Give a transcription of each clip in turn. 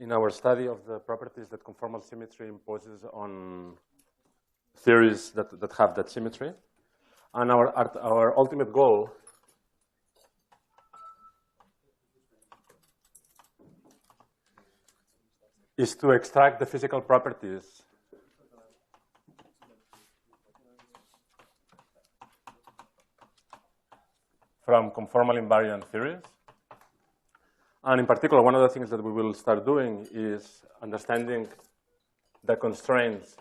in our study of the properties that conformal symmetry imposes on theories that have that symmetry. And our ultimate goal is to extract the physical properties from conformal invariant theories. And in particular, one of the things that we will start doing is understanding the constraints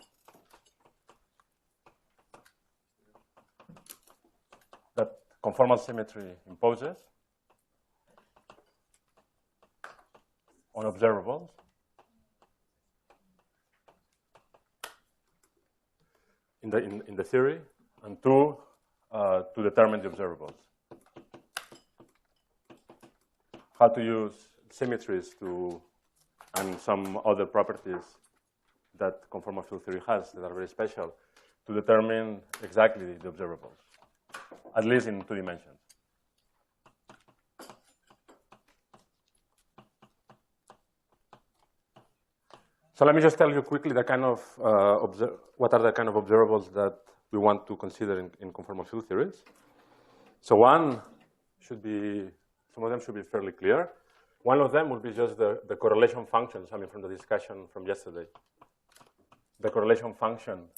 that conformal symmetry imposes on observables in the theory, and two, to determine the observables. How to use symmetries and some other properties that conformal field theory has that are very special to determine exactly the observables, at least in 2 dimensions. So let me just tell you quickly the kind of what are the kind of observables that we want to consider in conformal field theories. So some of them should be fairly clear. One of them will be just the correlation functions, I mean, from the discussion from yesterday. The correlation function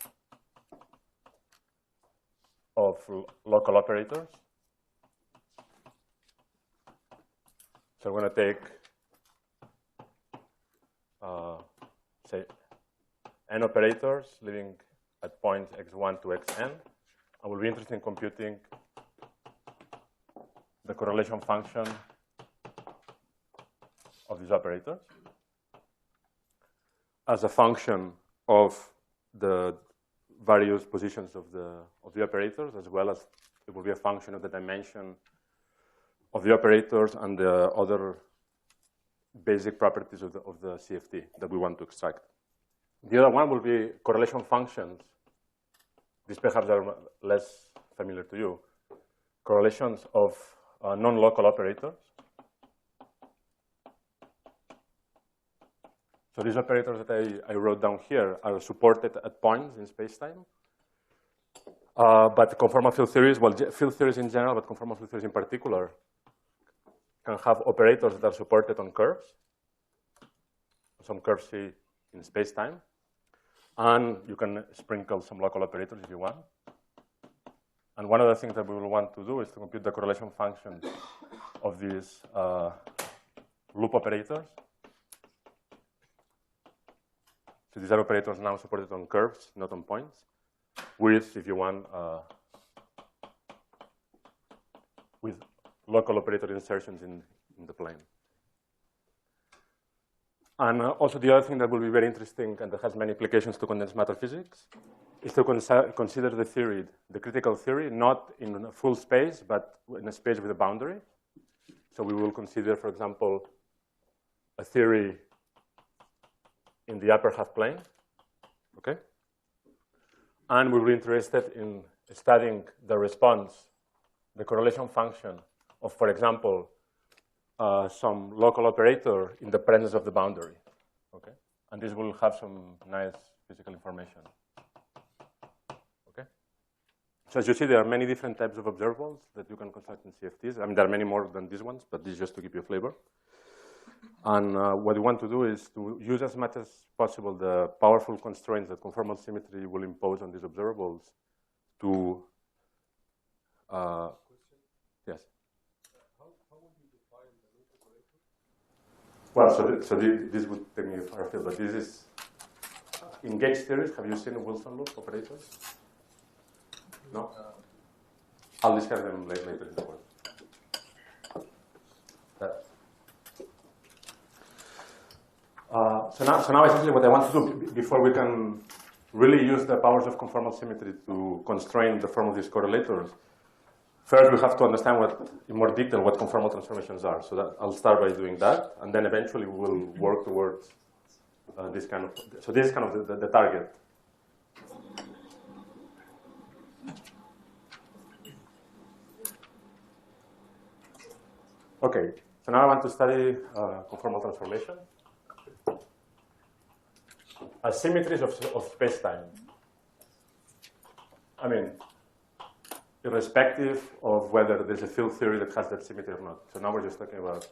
of local operators. So we're going to take, say, n operators living at points x1 to xn, and we'll be interested in computing the correlation function of these operators as a function of the various positions of the operators, as well as it will be a function of the dimension of the operators and the other basic properties of the CFT that we want to extract. The other one will be correlation functions. These perhaps are less familiar to you. Correlations of non-local operators. So these operators that I wrote down here are supported at points in space-time. But conformal field theories, well, field theories in general, but conformal field theories in particular, can have operators that are supported on curves, some curves C in space-time. And you can sprinkle some local operators if you want. And one of the things that we will want to do is to compute the correlation function of these loop operators. So these are operators now supported on curves, not on points, with, if you want, with local operator insertions in the plane. And also the other thing that will be very interesting and that has many applications to condensed matter physics is to consider the theory, the critical theory, not in a full space, but in a space with a boundary. So we will consider, for example, a theory in the upper half plane, okay? And we will be interested in studying the response, the correlation function of, for example, some local operator in the presence of the boundary, okay? And this will have some nice physical information. So as you see, there are many different types of observables that you can construct in CFTs. I mean, there are many more than these ones, but this is just to give you a flavor. And what we want to do is to use as much as possible the powerful constraints that conformal symmetry will impose on these observables to, yes? How would you define the loop operator? Well, so this would take me far afield, but this is, in gauge theories, have you seen Wilson loop operators? No? I'll describe them later in the course. So now essentially what I want to do before we can really use the powers of conformal symmetry to constrain the form of these correlators, first we have to understand in more detail what conformal transformations are. So that I'll start by doing that, and then eventually we will work towards this kind of, so this is kind of the target. Okay, so now I want to study conformal transformation. asymmetries of space-time. I mean, irrespective of whether there's a field theory that has that symmetry or not. So now we're just talking about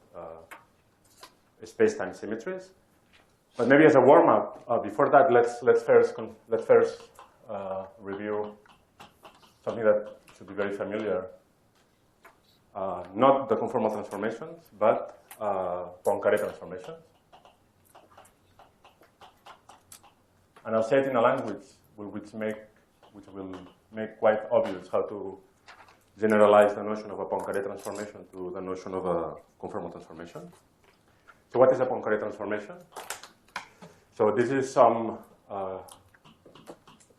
space-time symmetries. But maybe as a warm-up, before that, let's first review something that should be very familiar. Not the conformal transformations, but Poincaré transformations. And I'll say it in a language which will make quite obvious how to generalize the notion of a Poincaré transformation to the notion of a conformal transformation. So what is a Poincaré transformation? So this is some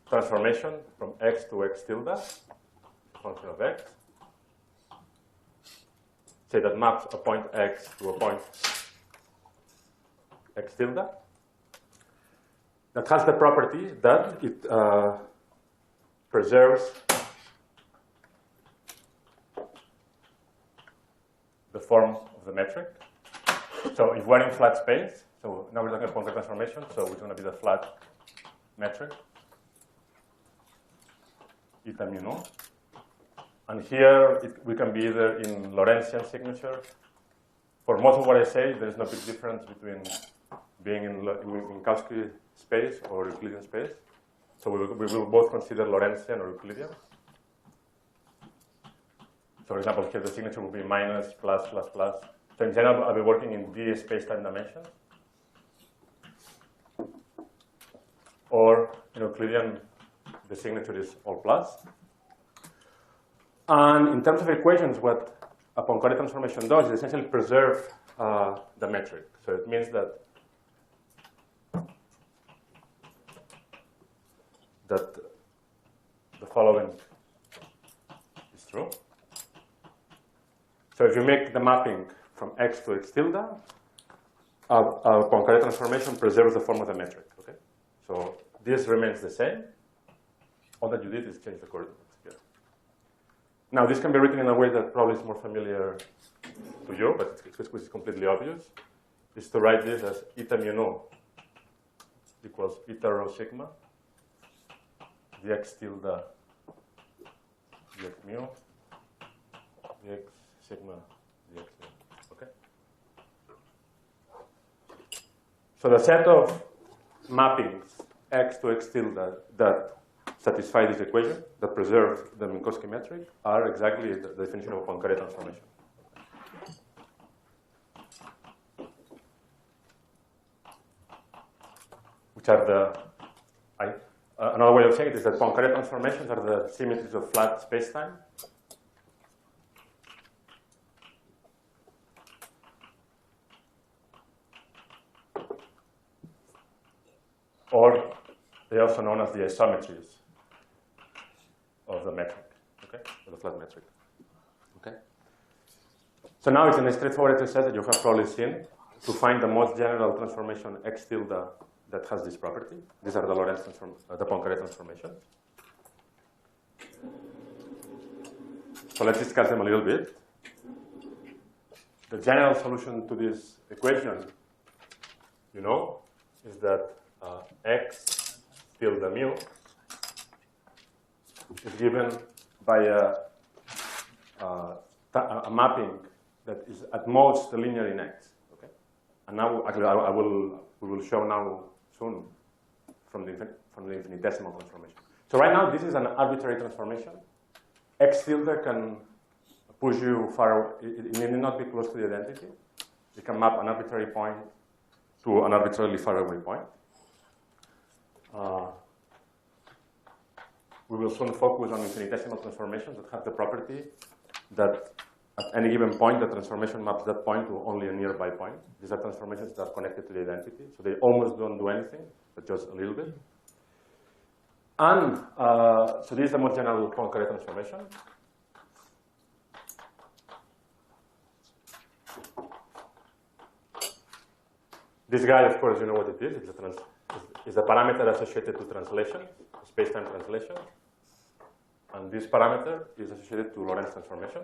transformation from x to x tilde, a function of x. Say that maps a point x to a point x tilde. That has the property that it preserves the form of the metric. So if we're in flat space, so now we're talking about Poincaré transformation, so it's going to be the flat metric, eta mu naught. And here we can be either in Lorentzian signature. For most of what I say, there's no big difference between being in Minkowski space or Euclidean space. So we will both consider Lorentzian or Euclidean. So for example, here the signature will be minus, plus, plus, plus. So in general, I'll be working in D space-time dimensions. Or in Euclidean, the signature is all plus. And in terms of equations, what a Poincaré transformation does is essentially preserve the metric. So it means that the following is true. So if you make the mapping from x to x tilde, a Poincaré transformation preserves the form of the metric. Okay? So this remains the same. All that you did is change the coordinates here. Now, this can be written in a way that probably is more familiar to you, but it's completely obvious. Is to write this as eta mu naught equals eta rho sigma dx tilde dx mu dx sigma dx mu. Okay? So the set of mappings x to x tilde that satisfy this equation, that preserve the Minkowski metric, are exactly the definition of a Poincaré transformation. Which are the, another way of saying it is that Poincaré transformations are the symmetries of flat spacetime. Or they're also known as the isometries of the metric, okay, of the flat metric. Okay. So now it's a straightforward exercise that you have probably seen to find the most general transformation x tilde that has this property. These are the Lorentz the Poincaré transformations. So let's discuss them a little bit. The general solution to this equation, you know, is that x tilde mu is given by a mapping that is at most linear in x. Okay, and now actually we will show now soon from the infinitesimal transformation. So right now this is an arbitrary transformation. X tilde can push you far. It need not be close to the identity. You can map an arbitrary point to an arbitrarily far away point. We will soon focus on infinitesimal transformations that have the property that at any given point, the transformation maps that point to only a nearby point. These are transformations that are connected to the identity. So they almost don't do anything, but just a little bit. And so this is the most general Poincaré transformation. This guy, of course, you know what it is. It's the parameter associated to translation, space-time translation. And this parameter is associated to Lorentz transformation.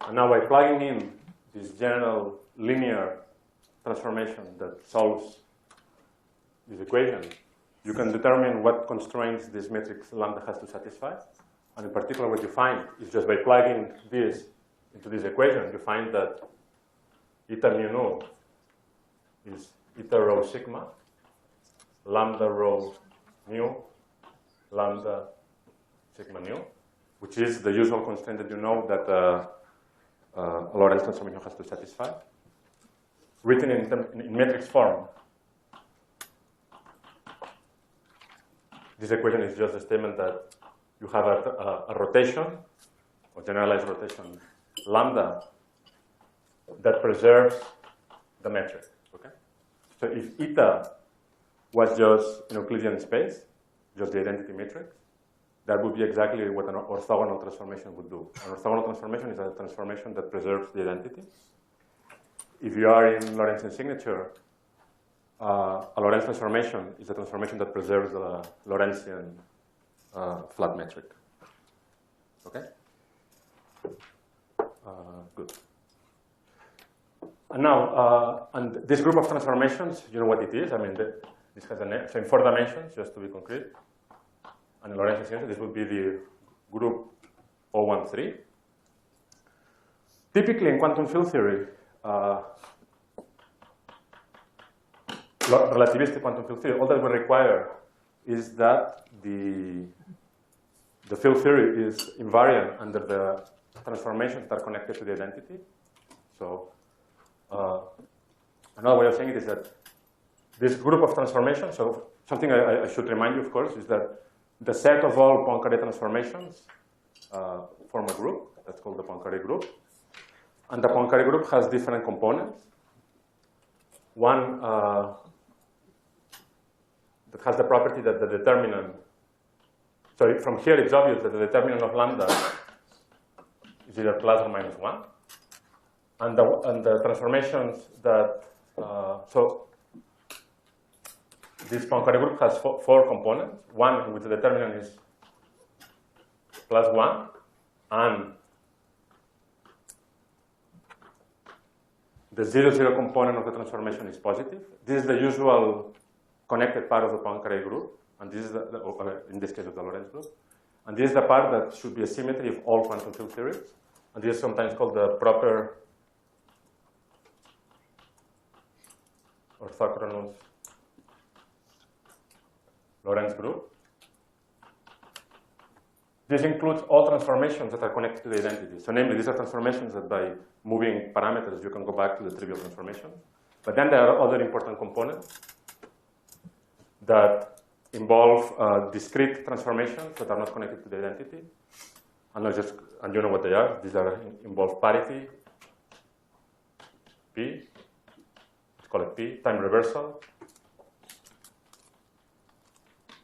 And now by plugging in this general linear transformation that solves this equation, you can determine what constraints this matrix lambda has to satisfy. And in particular, what you find is just by plugging this into this equation, you find that eta mu nu is eta rho sigma, lambda rho mu, lambda sigma nu, which is the usual constraint that you know that a Lorentz transformation has to satisfy. Written in matrix form, this equation is just a statement that you have a rotation, or generalized rotation, lambda, that preserves the metric. Okay? So if eta was just in Euclidean space, just the identity matrix, that would be exactly what an orthogonal transformation would do. An orthogonal transformation is a transformation that preserves the identity. If you are in Lorentzian signature, a Lorentz transformation is a transformation that preserves the Lorentzian flat metric. Okay? Good. And now, and this group of transformations, you know what it is. I mean, this has a name. So in 4 dimensions, just to be concrete, and in Lorentzian signature, this would be the group 013. Typically, in quantum field theory, relativistic quantum field theory, all that we require is that the field theory is invariant under the transformations that are connected to the identity. So another way of saying it is that this group of transformations, so something I should remind you, of course, is that the set of all Poincaré transformations form a group. That's called the Poincaré group. And the Poincaré group has different components. One that has the property that the determinant, so from here it's obvious that the determinant of lambda is either plus or minus 1. And the transformations that, so this Poincaré group has 4 components. One in which the determinant is plus 1, and the 0,0 component of the transformation is positive. This is the usual connected part of the Poincaré group, and this is in this case of the Lorentz group. And this is the part that should be a symmetry of all quantum field theories. And this is sometimes called the proper orthochronous Lorentz group. This includes all transformations that are connected to the identity. So namely, these are transformations that by moving parameters, you can go back to the trivial transformation. But then there are other important components that involve discrete transformations that are not connected to the identity. And you know what they are. These involve parity, P, let's call it P, time reversal,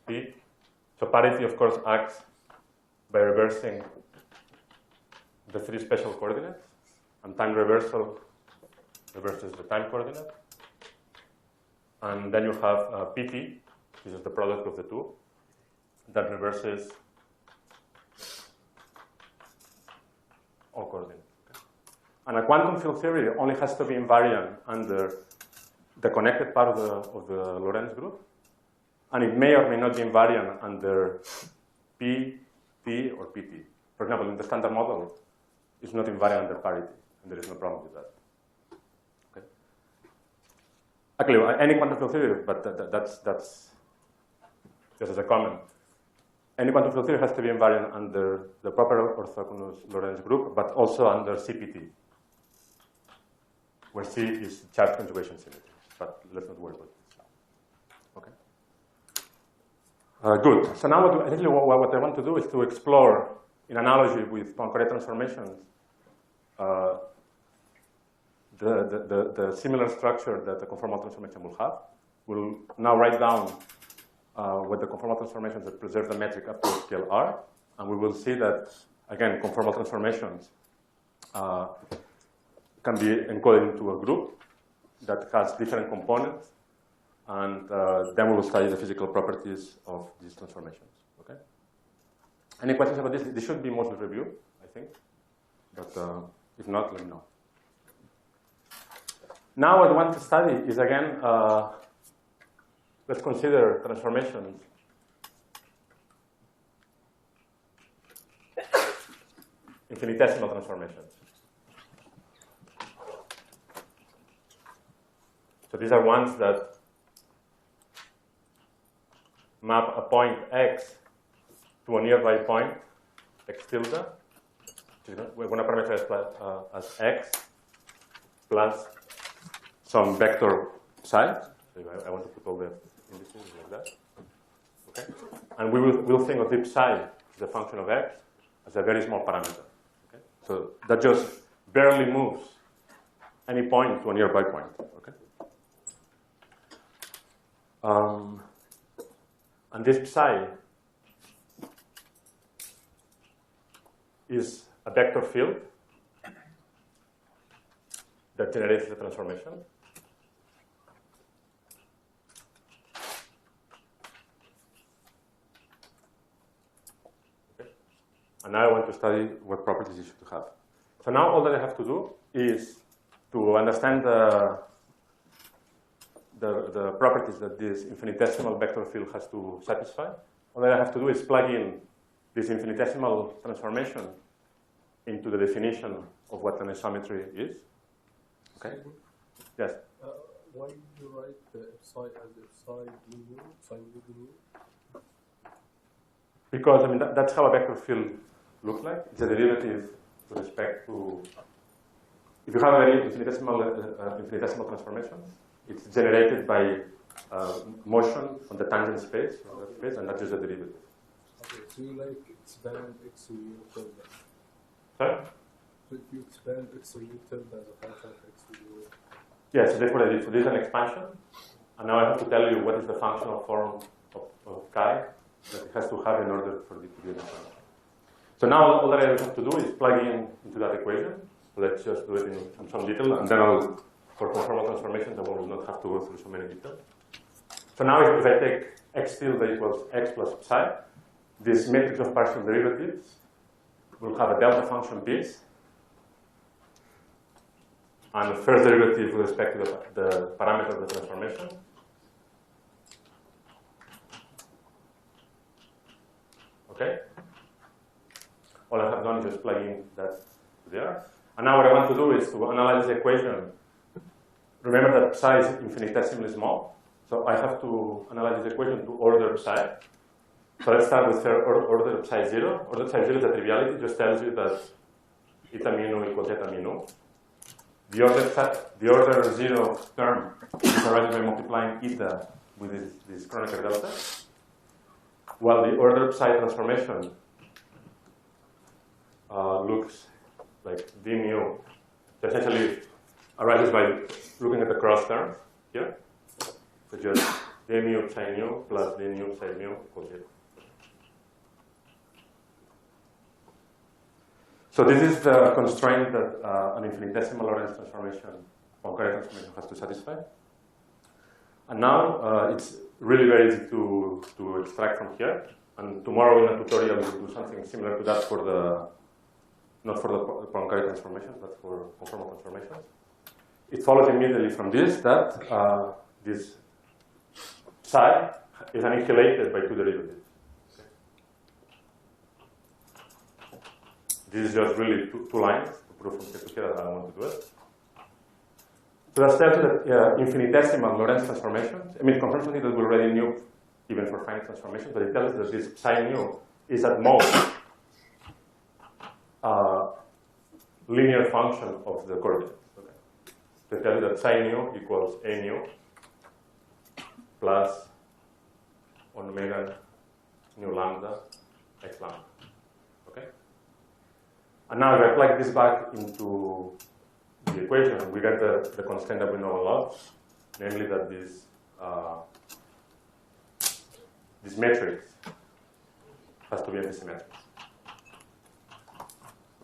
P. So parity, of course, acts by reversing the 3 special coordinates, and time reversal reverses the time coordinate. And then you have PT, this is the product of the 2, that reverses all coordinates. Okay? And a quantum field theory only has to be invariant under the connected part of the Lorentz group, and it may or may not be invariant under P, T, or PT. For example, in the standard model, it's not invariant under parity, and there is no problem with that. Okay. Actually, any quantum field theory, but that's just as a comment. Any quantum field theory has to be invariant under the proper orthogonal Lorentz group, but also under CPT, where C is charge conjugation symmetry. But let's not worry about this now. Okay. Good. So now what I want to do is to explore, in analogy with Poincaré transformations, the similar structure that the conformal transformation will have. We'll now write down what the conformal transformations that preserve the metric up to scale R, and we will see that, again, conformal transformations can be encoded into a group that has different components, and then we will study the physical properties of these transformations. Okay? Any questions about this? This should be mostly review, I think. But If not, let me know. Now what I want to study is, again, let's consider transformations. Infinitesimal transformations. So these are ones that map a point x to a nearby point, x tilde. We're going to parameterize as x plus some vector psi. So I want to put all the indices like that. Okay? And we'll think of the psi, the function of x, as a very small parameter. Okay? So that just barely moves any point to a nearby point. Okay? And this psi is a vector field that generates the transformation. Okay. And now I want to study what properties it should have. So now all that I have to do is to understand the properties that this infinitesimal vector field has to satisfy. All that I have to do is plug in this infinitesimal transformation into the definition of what an isometry is. Okay? Yes? Why did you write the psi as psi d mu, psi d mu? Because, I mean, that's how a vector field looks like. It's a derivative with respect to, if you have a very infinitesimal transformation, it's generated by motion on the tangent space, and that's just a derivative. Okay, so you like expand x mu tilde. Sorry? So if you expand x mu tilde as a function of x mu. Yes, so that's what I did. So this is an expansion, and now I have to tell you what is the functional form of chi that it has to have in order for it to be an expansion. So now all that I have to do is plug in into that equation. So let's just do it in some detail, and then for conformal transformations, I will not have to go through so many details. So now if I take x tilde equals x plus psi, this matrix of partial derivatives will have a delta function piece, and the first derivative with respect to the parameter of the transformation. Okay? All I have done is just plug in that there. And now what I want to do is to analyze the equation. Remember that psi is infinitesimally small, so I have to analyze this equation to order psi. So let's start with order psi 0. Order psi 0 is a triviality, just tells you that eta mu nu equals eta mu nu. The order 0 term is arrived by multiplying eta with this Kronecker delta, while the order psi transformation looks like d mu. So essentially arises by looking at the cross terms here. So just d mu psi mu plus d mu psi mu equals 0. So this is the constraint that an infinitesimal Lorentz transformation, Poincare transformation, has to satisfy. And now it's really very easy to extract from here. And tomorrow in a tutorial we'll do something similar to that for the, not for the Poincare transformations, but for conformal transformations. It follows immediately from this that this psi is annihilated by two derivatives. This is just really two lines to prove from here to here that I don't want to do it. So that tells you that infinitesimal Lorentz transformations, I mean, it confirms something that we already knew even for finite transformations, but it tells us that this psi mu is at most a linear function of the coordinates. Okay. So it tells you that psi mu equals a mu plus omega nu lambda x lambda. Okay? And now if I plug this back into the equation, we get the constraint that we know a lot, namely that this matrix has to be antisymmetric.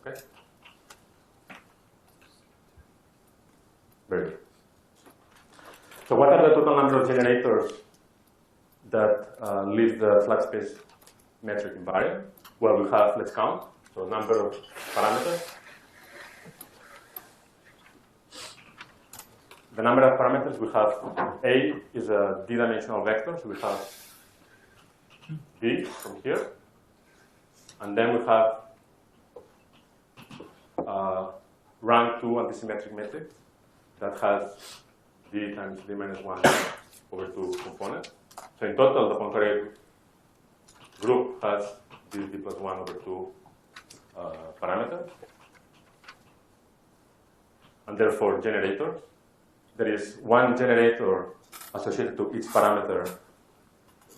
Okay? Very good. So what are the total number of generators that leave the flat space metric invariant? Well, we have, let's count. So number of parameters. the number of parameters we have, A is a d-dimensional vector, so we have B from here. And then we have rank 2 antisymmetric matrix that has D times D minus 1 over 2 components. So in total, the Poincare group has D plus 1 over 2 parameters. And therefore, generators. There is one generator associated to each parameter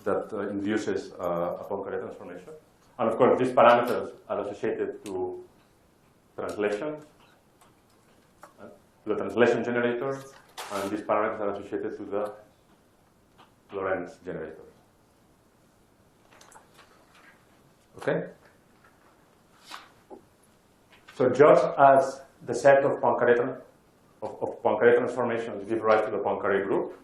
that induces a Poincare transformation. And of course, these parameters are associated to translations, to the translation generator, and these parameters are associated to the Lorentz generator. Okay? So just as the set of Poincare transformations give rise to the Poincare group,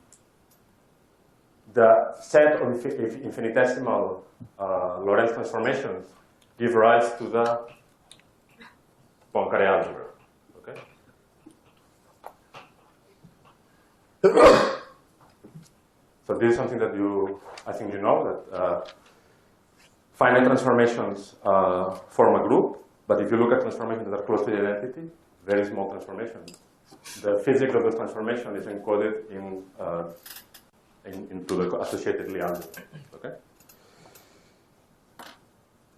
the set of infinitesimal Lorentz transformations give rise to the Poincare algebra. Okay? So this is something that I think you know, that finite transformations form a group, but if you look at transformations that are close to the identity, very small transformations, the physics of the transformation is encoded into the associated Lie algebra. Okay?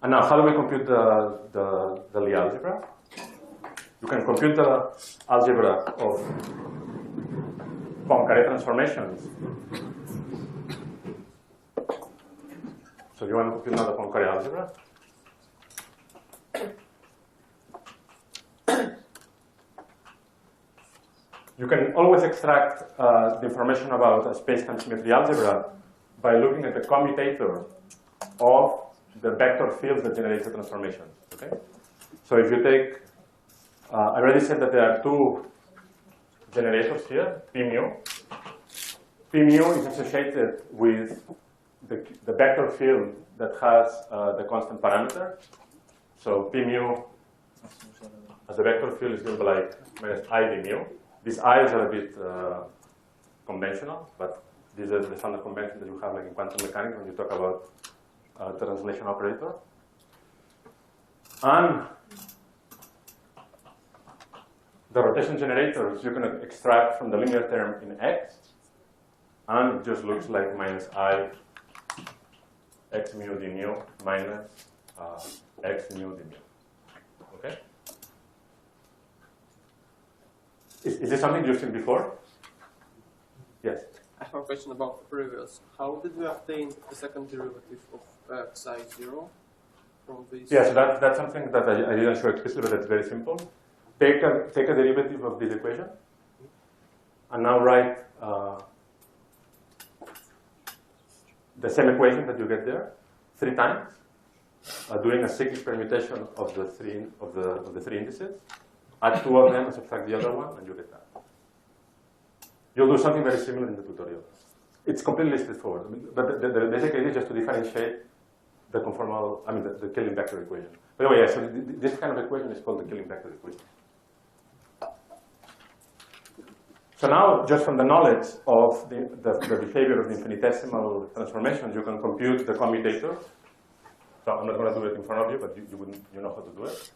And now, how do we compute the Lie algebra? You can compute the algebra of Poincare transformations. So you want to compute now the Poincare algebra? You can always extract the information about a space-time symmetry algebra by looking at the commutator of the vector fields that generate the transformations. Okay? So if you take, I already said that there are two generators here, P mu. P mu is associated with the vector field that has the constant parameter. So P mu as a vector field is going to be like minus I d mu. These i's are a bit conventional, but these are the standard convention that you have like in quantum mechanics when you talk about the translation operator. And the rotation generators you can extract from the linear term in x, and it just looks like minus I x mu d mu minus x mu d mu. Okay? Is this something you've seen before? Yes? I have a question about the previous. How did we obtain the second derivative of psi 0 from this? Yeah, so that's something that I didn't show explicitly, but it's very simple. Take a derivative of this equation, and now write the same equation that you get there 3 times, doing a cyclic permutation of the three indices. Add 2 of them and subtract the other one, and you get that. You'll do something very similar in the tutorial. It's completely straightforward, but the basic idea is just to differentiate the conformal, the Killing vector equation. By the way, yeah, so this kind of equation is called the Killing vector equation. So now, just from the knowledge of the behavior of the infinitesimal transformations, you can compute the commutator. So I'm not going to do it in front of you, but you know how to do it.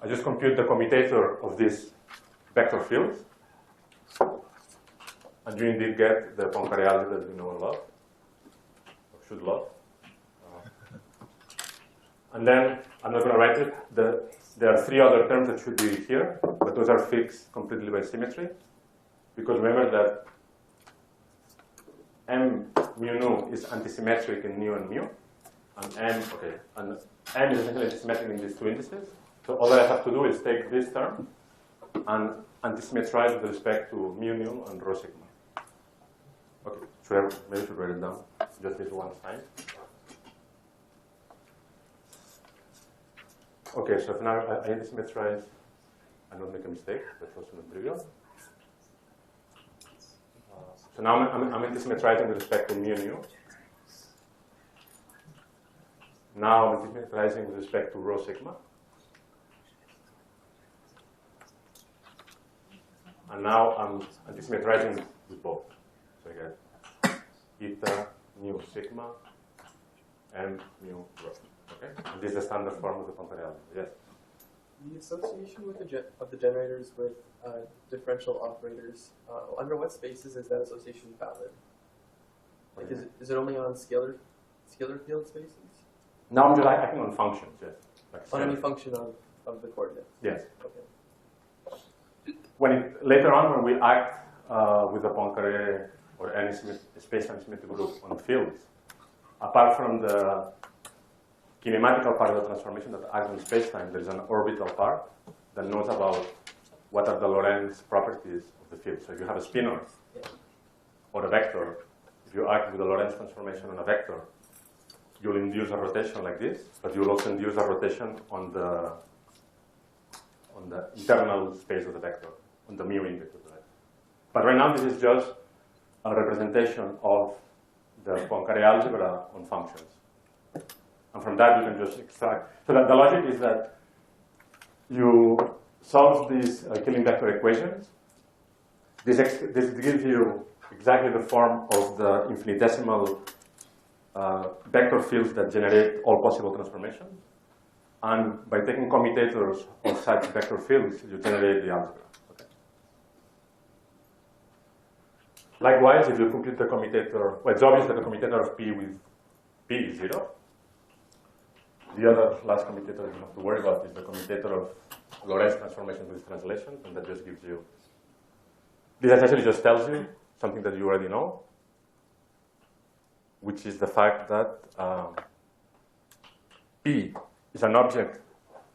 I just compute the commutator of these vector fields, and you indeed get the Poincare algebra that you know a lot, or should love. And then I'm not going to write it. There are 3 other terms that should be here, but those are fixed completely by symmetry, because remember that m mu nu is antisymmetric in nu and mu, and m is essentially antisymmetric in these 2 indices. So all I have to do is take this term and antisymmetrize with respect to mu nu and rho sigma. Okay, maybe I should write it down. Just this one sign. Okay, so if now I antisymmetrize and not make a mistake, that's also not trivial. So now I'm antisymmetrizing with respect to mu nu. Now I'm antisymmetrizing with respect to rho sigma. And now I'm antisymmetrizing with both. So I get eta mu sigma and mu rho. Okay? And this is the standard form of the Poincare algebra. Yes? The association with the generators with differential operators, under what spaces is that association valid? Like, is it only on scalar field spaces? Now I'm just acting on functions, yes. Like on any function of the coordinates? Yes. Okay. Later on, when we act with the Poincare or any space-time symmetric group on fields, apart from the kinematical part of the transformation that acts on space-time, there is an orbital part that knows about what are the Lorentz properties of the field. So if you have a spinor or a vector, if you act with the Lorentz transformation on a vector, you'll induce a rotation like this, but you'll also induce a rotation on the internal space of the vector, on the mu index of the vector. But right now, this is just a representation of the Poincare algebra on functions. And from that, you can just extract. So the logic is that you solve these Killing vector equations. This gives you exactly the form of the infinitesimal vector fields that generate all possible transformations. And by taking commutators of such vector fields, you generate the algebra. Okay. Likewise, if you compute the commutator, well, it's obvious that the commutator of P with P is 0. The other last commutator you have to worry about is the commutator of Lorentz transformation with translation, and that just gives you, this essentially just tells you something that you already know, which is the fact that P is an object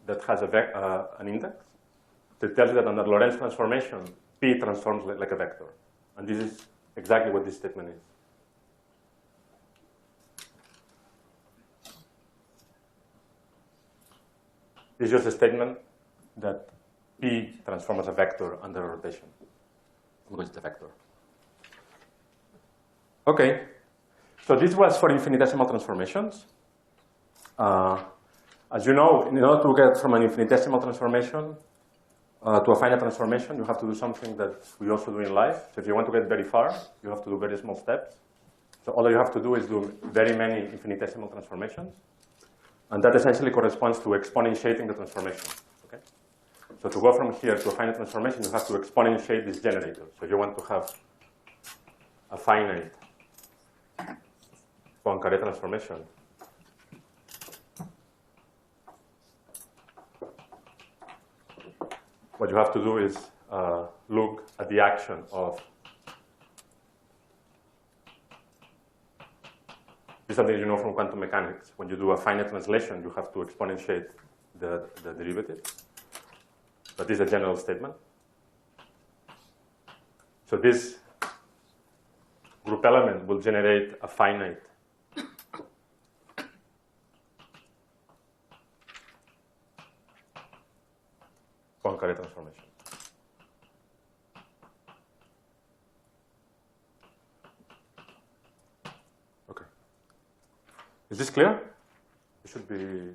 that has an index. So it tells you that under Lorentz transformation, P transforms like a vector. And this is exactly what this statement is. It's just a statement that P transforms as a vector under rotation, because it's a vector. Okay, so this was for infinitesimal transformations. As you know, in order to get from an infinitesimal transformation to a finite transformation, you have to do something that we also do in life. So if you want to get very far, you have to do very small steps. So all you have to do is do very many infinitesimal transformations. And that essentially corresponds to exponentiating the transformation. Okay? So to go from here to a finite transformation, you have to exponentiate this generator. So you want to have a finite Poincare transformation. What you have to do is look at the action of, this is something you know from quantum mechanics. When you do a finite translation, you have to exponentiate the derivative. But this is a general statement. So this group element will generate a finite Poincare transformation. Okay. Is this clear? It should be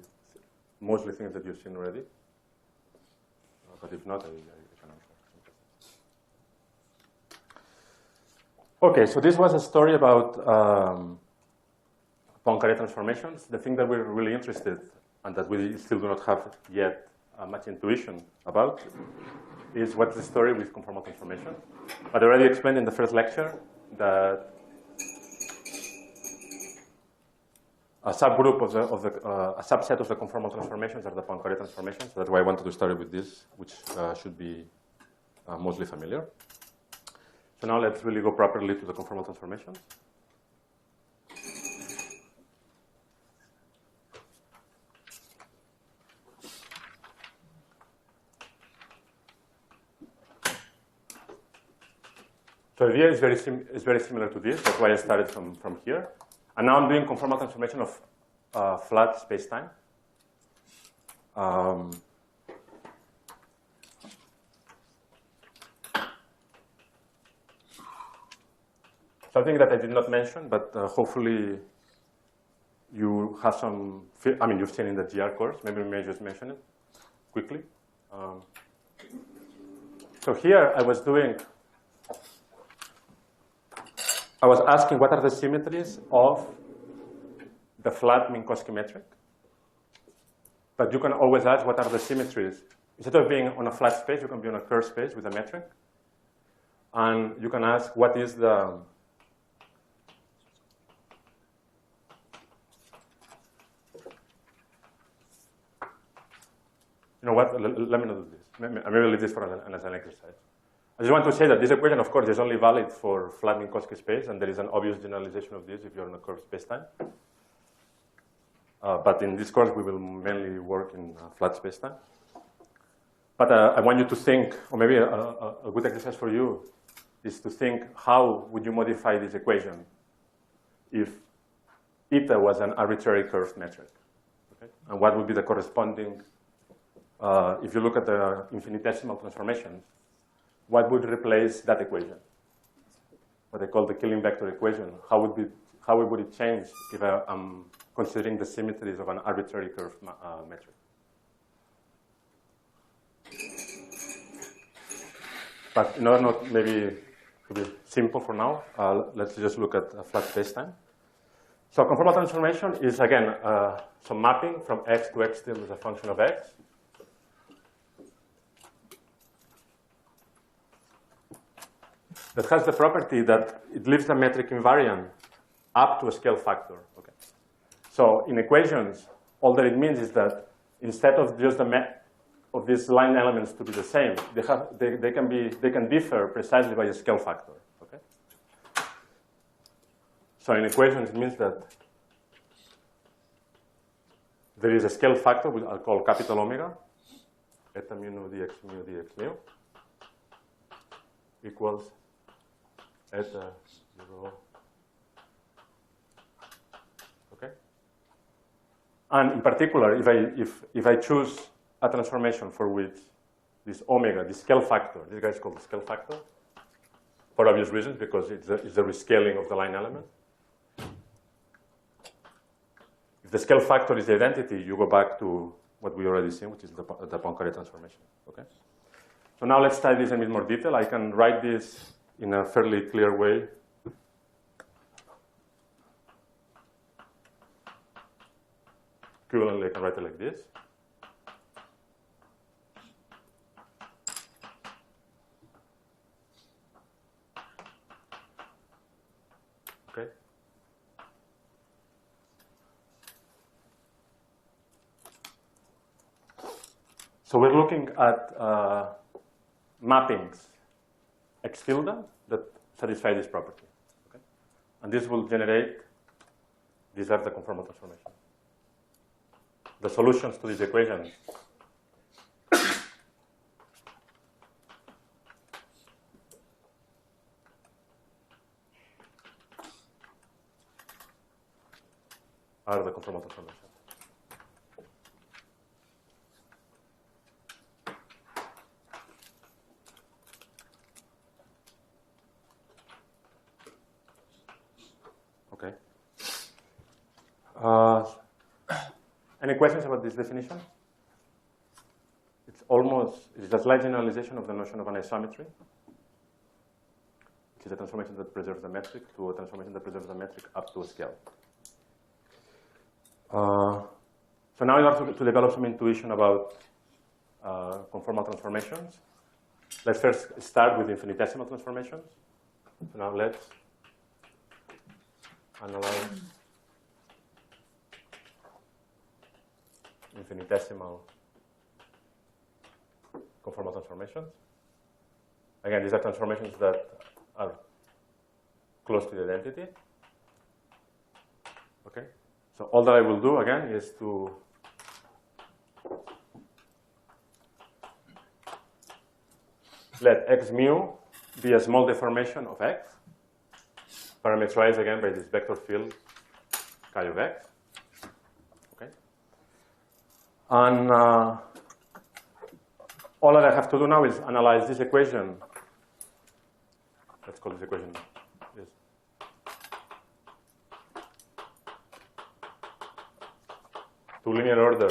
mostly things that you've seen already. But if not, I can answer. Okay, so this was a story about Poincare transformations. The thing that we're really interested in, and that we still do not have yet much intuition about, is what's the story with conformal transformation. But I already explained in the first lecture that a subgroup of a subset of the conformal transformations are the Poincare transformations. So that's why I wanted to start with this, which should be mostly familiar. So now let's really go properly to the conformal transformations. So the idea is very similar to this. That's why I started from here. And now I'm doing conformal transformation of flat space-time. Something that I did not mention, but hopefully you have some, you've seen in the GR course. Maybe we may just mention it quickly. So here I was asking what are the symmetries of the flat Minkowski metric. But you can always ask what are the symmetries. Instead of being on a flat space, you can be on a curved space with a metric. And you can ask what is the you know what? Let me not do this. Maybe I'll leave this for an exercise. I just want to say that this equation, of course, is only valid for flat Minkowski space, and there is an obvious generalization of this if you're in a curved spacetime. But in this course, we will mainly work in flat spacetime. But I want you to think, or maybe a good exercise for you is to think how would you modify this equation if eta was an arbitrary curved metric, okay? And what would be the corresponding, if you look at the infinitesimal transformations, what would replace that equation? What I call the Killing vector equation. How would it change if I'm considering the symmetries of an arbitrary curved metric? But in order not maybe to be simple for now, let's just look at a flat spacetime. So conformal transformation is, again, some mapping from x to x tilde as a function of x. That has the property that it leaves the metric invariant up to a scale factor. Okay. So in equations, all that it means is that instead of just of these line elements to be the same, they can differ precisely by a scale factor. Okay. So in equations, it means that there is a scale factor which I'll call capital omega, eta mu nu dx mu equals eta 0. Okay. And in particular, if I choose a transformation for which this omega, this scale factor, this guy is called the scale factor, for obvious reasons, because it's the rescaling of the line element. If the scale factor is the identity, you go back to what we already seen, which is the Poincaré transformation. Okay. So now let's study this in a bit more detail. I can write this in a fairly clear way. Equivalently, I can write it like this. Okay. So we're looking at mappings x tilde that satisfy this property. Okay? And this will generate, these are the conformal transformations. The solutions to these equations are the conformal transformations. Okay. Any questions about this definition? It's a slight generalization of the notion of an isometry, which is a transformation that preserves the metric to a transformation that preserves the metric up to a scale. So now in order to develop some intuition about conformal transformations, let's first start with infinitesimal transformations. So now let's analyze infinitesimal conformal transformations. Again, these are transformations that are close to the identity. Okay. So all that I will do again is to let x mu be a small deformation of x, parameterized again by this vector field chi of x. Okay. And all that I have to do now is analyze this equation. Let's call this equation this. To linear order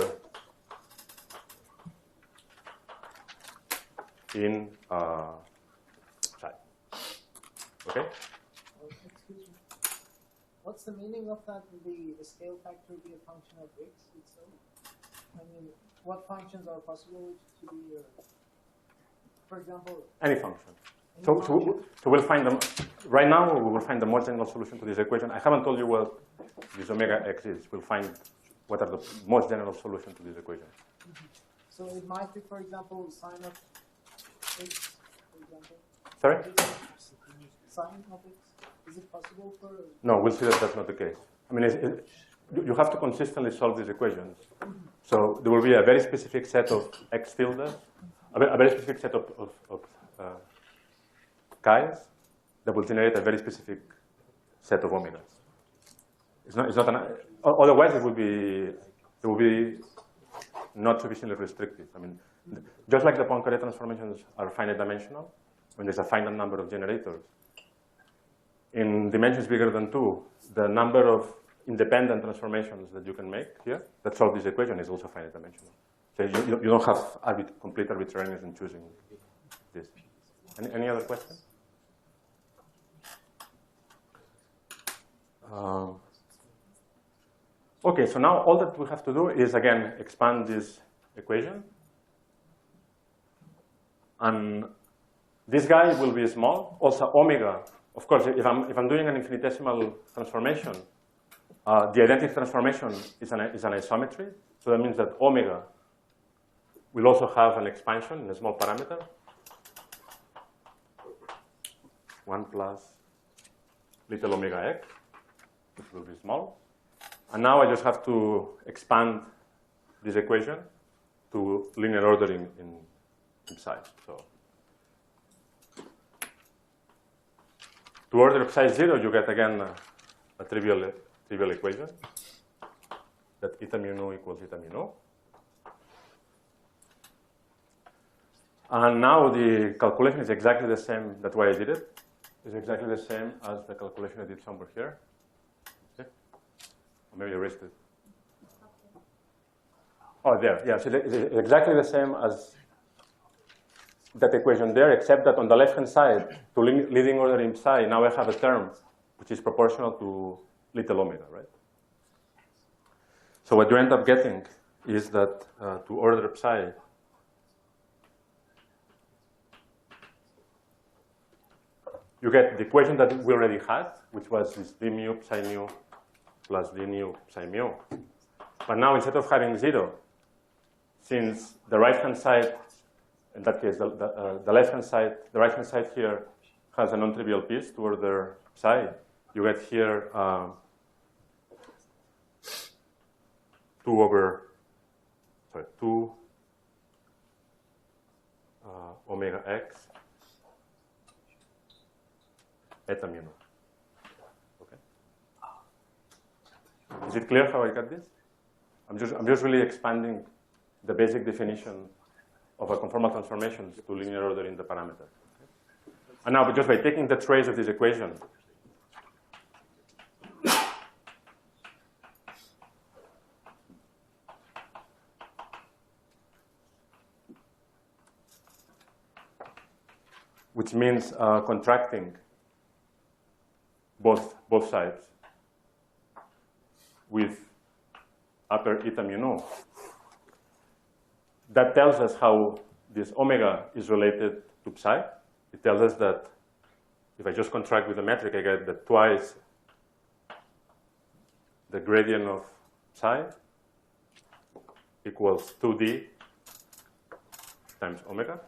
in psi. Okay? Excuse me. What's the meaning of that? The scale factor be a function of x itself? I mean, what functions are possible to be, for example, any function. So we'll find them. Right now, we will find the most general solution to this equation. I haven't told you what this omega x is. We'll find what are the most general solution to this equation. So it might be, for example, sine of x, for example. Sorry? Sine of x. Is it possible for? No, we'll see that that's not the case. I mean, you have to consistently solve these equations. So there will be a very specific set of x tilde, a very specific set of chi's that will generate a very specific set of omegas. It's not otherwise it will be not sufficiently restrictive. I mean, just like the Poincare transformations are finite dimensional, when there's a finite number of generators, in dimensions bigger than 2, the number of independent transformations that you can make here that solve this equation is also finite dimensional. So you don't have complete arbitrariness in choosing this. Any other questions? Okay, so now all that we have to do is, again, expand this equation. And this guy will be small. Also, omega. Of course, if I'm doing an infinitesimal transformation, the identity transformation is an isometry. So that means that omega will also have an expansion in a small parameter. 1 plus little omega x, which will be small. And now I just have to expand this equation to linear ordering in psi. So to order psi 0, you get again a trivial equation that eta mu nu equals eta mu nu. And now the calculation is exactly the same. That's why I did it. It's exactly the same as the calculation I did somewhere here. Okay. Or maybe I erased it. Oh, there. Yeah, so it's exactly the same as that equation there, except that on the left-hand side, to leading order in psi, now I have a term which is proportional to little omega, right? So what you end up getting is that to order psi, you get the equation that we already had, which was this d mu psi mu plus d nu psi mu. But now instead of having 0, since the right-hand side, in that case, the left-hand side, the right-hand side here has a non-trivial piece to order psi, you get here 2 omega x eta mu nu. Okay. Is it clear how I got this? I'm just really expanding the basic definition of a conformal transformation to linear order in the parameter. Okay. And now, just by taking the trace of this equation, which means contracting both sides with upper eta mu nu. That tells us how this omega is related to psi. It tells us that if I just contract with the metric, I get that twice the gradient of psi equals 2d times omega.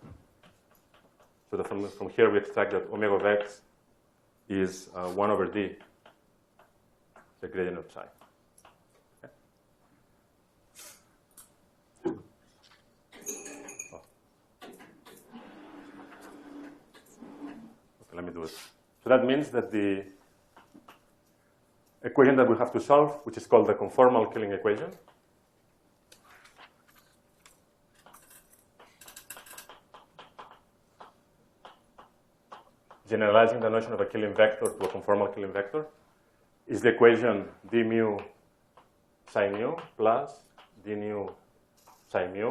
So that from here we extract that omega of x is 1 over d, the gradient of psi. Okay. Oh. Okay, let me do it. So that means that the equation that we have to solve, which is called the conformal Killing equation, generalizing the notion of a Killing vector to a conformal Killing vector, is the equation d mu psi mu plus d nu psi mu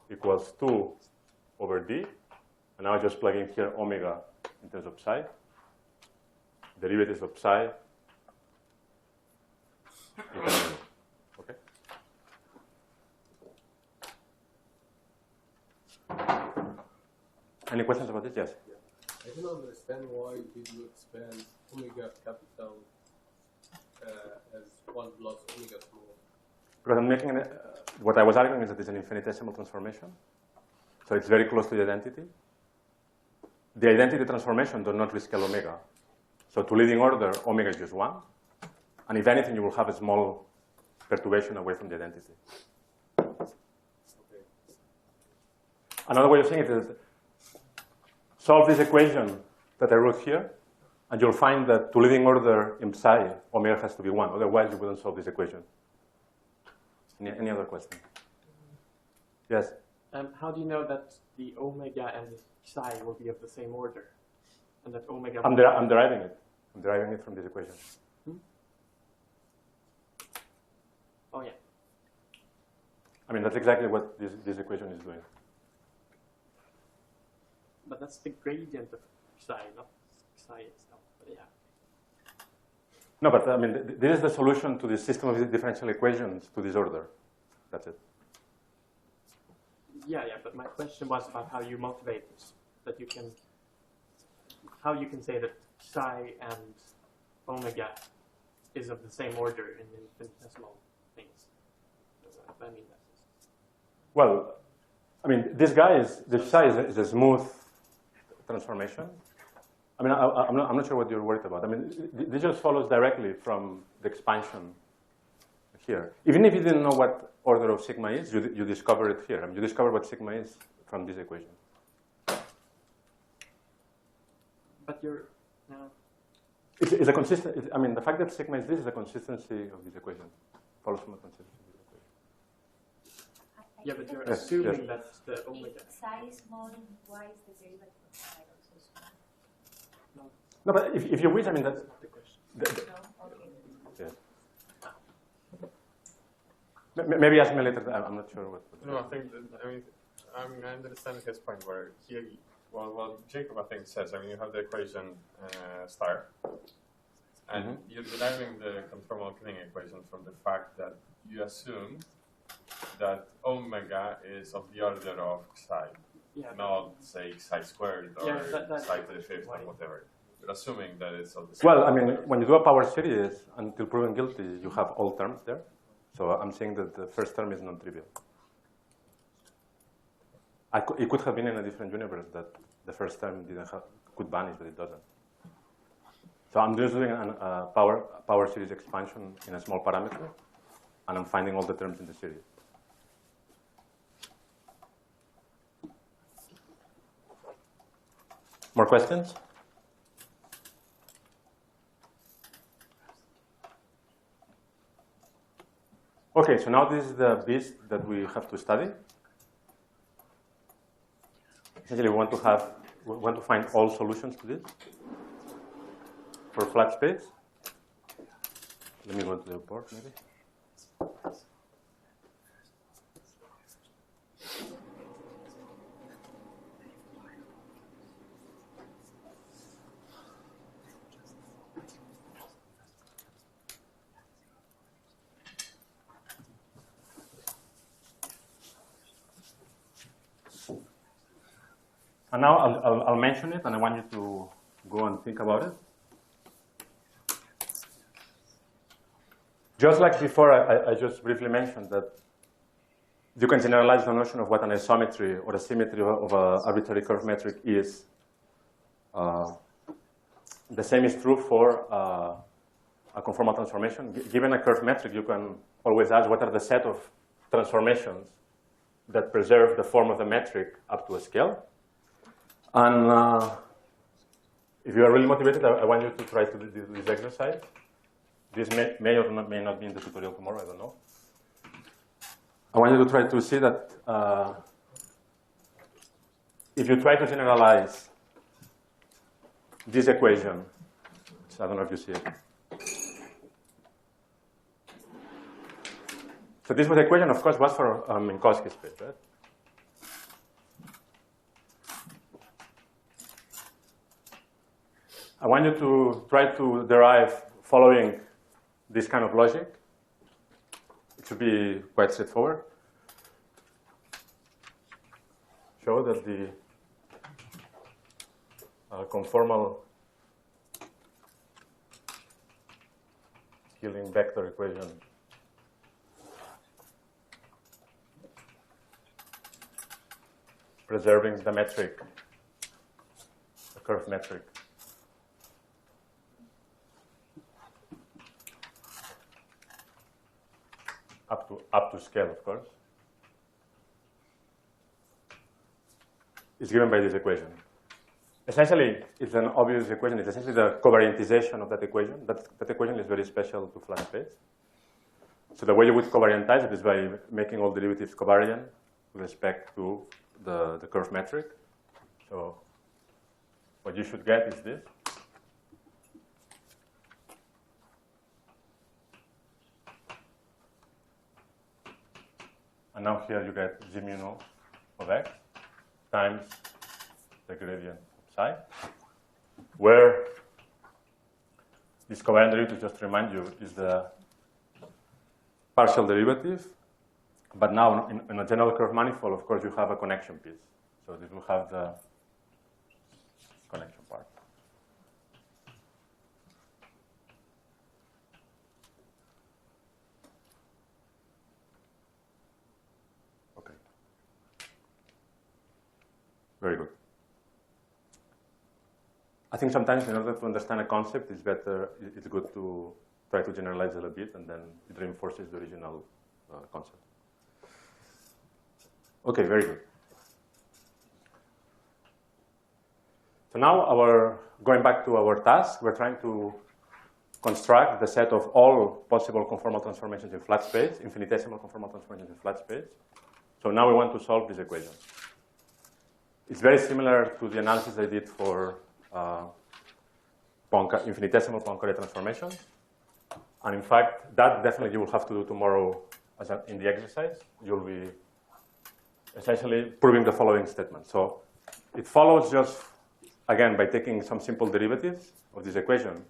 equals 2 over d And now I just plug in here omega in terms of psi. Derivatives of psi. Okay. Any questions about this? Yes. I don't understand why did you expand omega capital as 1 plus omega small? Because I'm making what I was arguing is that it's an infinitesimal transformation. So it's very close to the identity. The identity transformation does not rescale omega. So to leading order, omega is just 1. And if anything, you will have a small perturbation away from the identity. Okay. Another way of saying it is solve this equation that I wrote here, and you'll find that to leading order in psi, omega has to be 1. Otherwise, you wouldn't solve this equation. Any other question? Yes? How do you know that the omega and psi will be of the same order? And that omega... I'm deriving it. I'm deriving it from this equation. Oh, yeah. I mean, that's exactly what this equation is doing. But that's the gradient of psi, not psi itself. But yeah. No, but I mean, this is the solution to the system of differential equations to this order. That's it. Yeah, but my question was about how you motivate this. That you can, how you can say that psi and omega is of the same order in infinitesimal things. I mean, Well, I mean, this guy the psi is a smooth transformation. I mean, I'm not sure what you're worried about. I mean, this just follows directly from the expansion here. Even if you didn't know what order of sigma is, you discover it here. I mean, you discover what sigma is from this equation. but you're now. It's a consistent. I mean, the fact that sigma is this is a consistency of this equation. Follows from a consistency of this equation. Yeah, but you're Yes, assuming yes. that's the omega. If psi is small, why is the derivative of psi also small? No, but if you wish, I mean, that's Not the question. No? Okay. yes. Maybe ask me later. I'm not sure what. No, I think that, I understand his point where well, Jacob, I think, says, you have the equation star, and you're deriving the conformal Killing equation from the fact that you assume that omega is of the order of psi, not, say, psi squared or psi to the fifth or whatever. You're assuming that it's of the same Well, I order. mean, when you do a power series, until proven guilty, you have all terms there. So I'm saying that the first term is non-trivial. It could have been in a different universe that the first term could vanish, but it doesn't. So I'm just doing a power series expansion in a small parameter, and I'm finding all the terms in the series. More questions? Okay, so now this is the beast that we have to study. Essentially, we want to find all solutions to this for flat space. Let me go to the report, maybe. And now I'll mention it, and I want you to go and think about it. Just like before, I just briefly mentioned that you can generalize the notion of what an isometry or a symmetry of an arbitrary curve metric is. The same is true for a conformal transformation. Given a curve metric, you can always ask what are the set of transformations that preserve the form of the metric up to a scale. And if you are really motivated, I want you to try to do this exercise. This may or may not be in the tutorial tomorrow, I don't know. I want you to try to see that if you try to generalize this equation, I don't know if you see it. So this was the equation, of course, was for Minkowski space, right? I want you to try to derive following this kind of logic. It should be quite straightforward. Show that the conformal scaling vector equation preserving the metric, the curve metric, up to scale, of course, is given by this equation. Essentially, it's an obvious equation. It's essentially the covariantization of that equation. That equation is very special to flat space. So the way you would covariantize it is by making all derivatives covariant with respect to the curve metric. So what you should get is this. And now here you get G mu naught of x times the gradient of psi, where this covariant derivative, just to remind you, is the partial derivative. But now in a general curve manifold, of course, you have a connection piece. So this will have the connection part. Okay. Very good. I think sometimes in order to understand a concept, it's good to try to generalize it a bit, and then it reinforces the original concept. Okay, very good. So now going back to our task, we're trying to construct the set of all possible conformal transformations in flat space, infinitesimal conformal transformations in flat space. So now we want to solve this equation. It's very similar to the analysis I did for infinitesimal Poincare transformations. And in fact, that definitely you will have to do tomorrow in the exercise. You'll be essentially proving the following statement. So it follows just, again, by taking some simple derivatives of this equation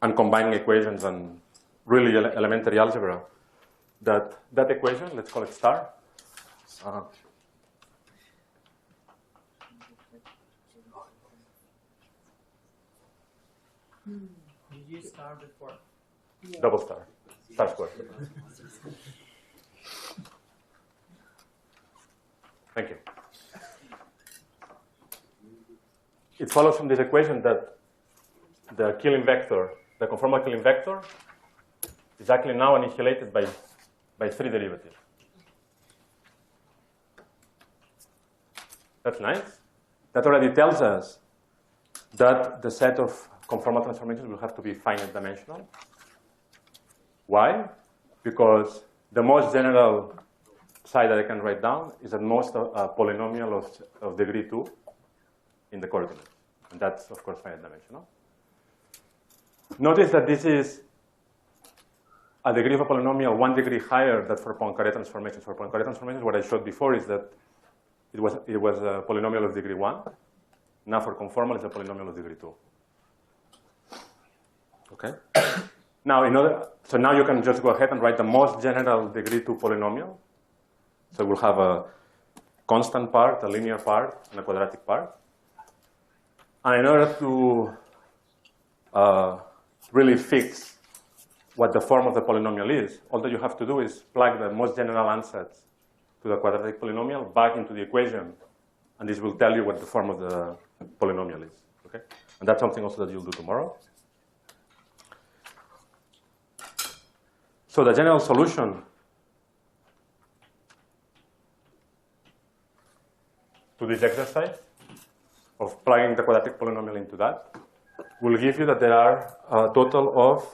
and combining equations and really elementary algebra, that equation, let's call it star, You used star before. double star squared. Thank you. It follows from this equation that the Killing vector, the conformal Killing vector, is actually now annihilated by three derivatives. That's nice. That already tells us that the set of conformal transformations will have to be finite dimensional. Why? Because the most general psi that I can write down is at most a polynomial of degree 2 in the coordinates. And that's, of course, finite dimensional. Notice that this is a degree of a polynomial 1 degree higher than for Poincare transformations. For Poincare transformations, what I showed before is that it was a polynomial of degree 1. Now for conformal, it's a polynomial of degree 2. Okay? So now you can just go ahead and write the most general degree 2 polynomial. So we'll have a constant part, a linear part, and a quadratic part. And in order to really fix what the form of the polynomial is, all that you have to do is plug the most general ansatz to the quadratic polynomial back into the equation, and this will tell you what the form of the polynomial is. Okay? And that's something also that you'll do tomorrow. So the general solution to this exercise of plugging the quadratic polynomial into that will give you that there are a total of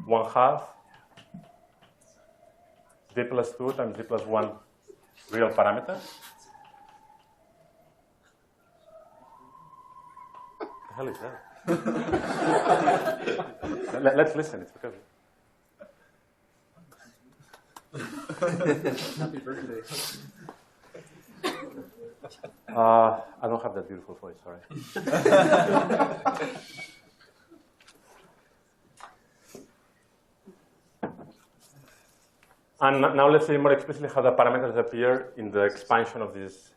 1/2 z plus 2 times z plus 1 real parameters. What the hell is that? Let's listen. It's okay. Happy birthday. I don't have that beautiful voice, sorry. And now let's see more explicitly how the parameters appear in the expansion of this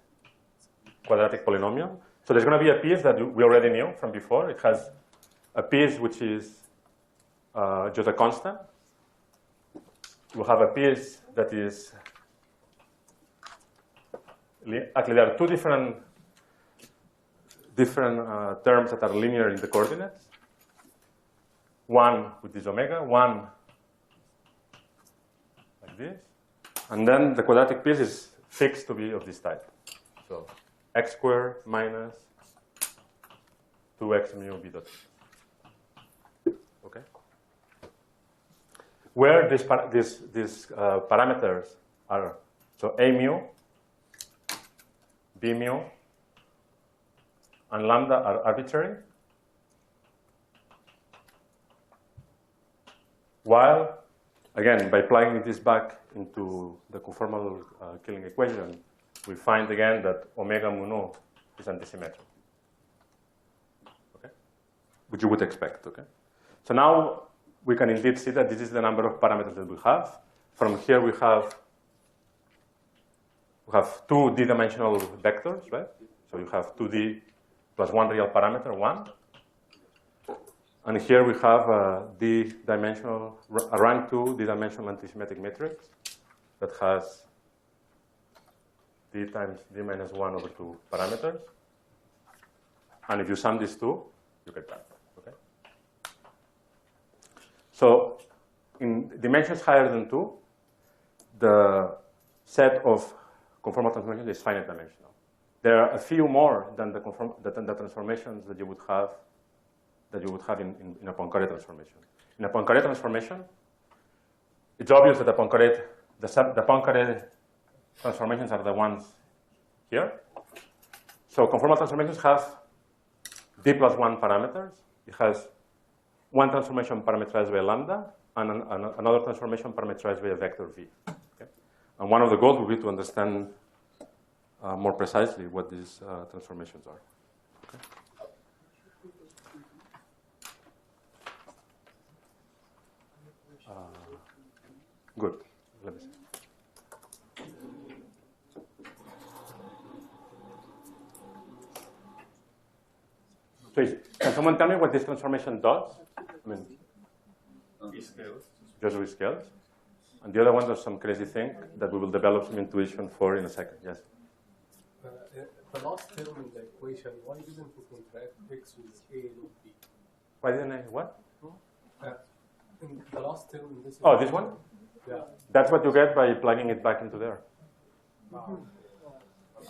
quadratic polynomial. So there's going to be a piece that we already knew from before. It has a piece which is just a constant. We'll have a piece that is, actually there are two different terms that are linear in the coordinates. One with this omega, one like this. And then the quadratic piece is fixed to be of this type. So x squared minus 2x mu b dot. Okay? Where these parameters are, so a mu, b mu, and lambda are arbitrary, while, again, by plugging this back into the conformal Killing equation, we find again that omega mu nu is antisymmetric, okay? Which you would expect, okay? So now we can indeed see that this is the number of parameters that we have. From here we have two d-dimensional vectors, right? So you have 2d plus one real parameter, 1. And here we have a d-dimensional, a rank 2 d-dimensional antisymmetric matrix that has d times d minus 1 over 2 parameters. And if you sum these two, you get that. Okay? So in dimensions higher than 2, the set of conformal transformations is finite dimensional. There are a few more than the transformations that you would have in a Poincaré transformation. In a Poincaré transformation, it's obvious that the Poincaré transformations are the ones here. So conformal transformations have d plus 1 parameters. It has one transformation parameterized by lambda and another transformation parameterized by a vector v. Okay? And one of the goals will be to understand more precisely what these transformations are. Okay? Good. Let me see. So can someone tell me what this transformation does? I mean, just rescales. And the other one does some crazy thing that we will develop some intuition for in a second. Yes? The last term in the equation, why didn't we contract x with a not b? Why didn't I? What? In the last term in this. Oh, this one? Yeah. That's what you get by plugging it back into there.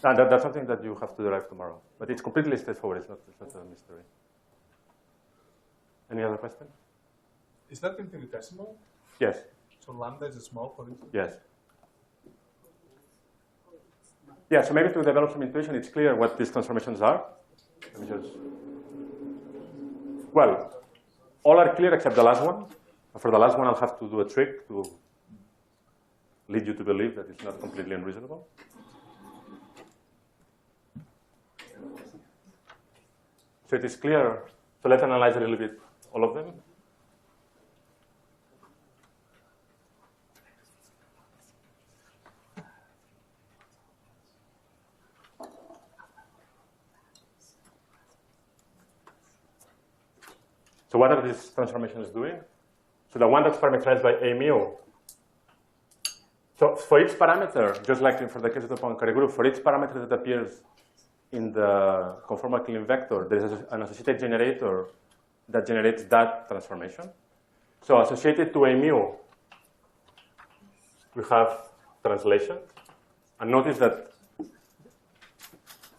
And that's something that you have to derive tomorrow. But it's completely straightforward. It's not a mystery. Any other question? Is that infinitesimal? Yes. So lambda is a small point? Yes. Yeah, so maybe to develop some intuition, it's clear what these transformations are. Let me just... Well, all are clear except the last one. For the last one, I'll have to do a trick to lead you to believe that it's not completely unreasonable. So it is clear. So let's analyze a little bit all of them. So what are these transformations doing? So the one that's parameterized by a mu. So for each parameter, just like for the case of the Poincaré group, for each parameter that appears in the conformal Killing vector, there is an associated generator that generates that transformation. So associated to a mu, we have translation. And notice that,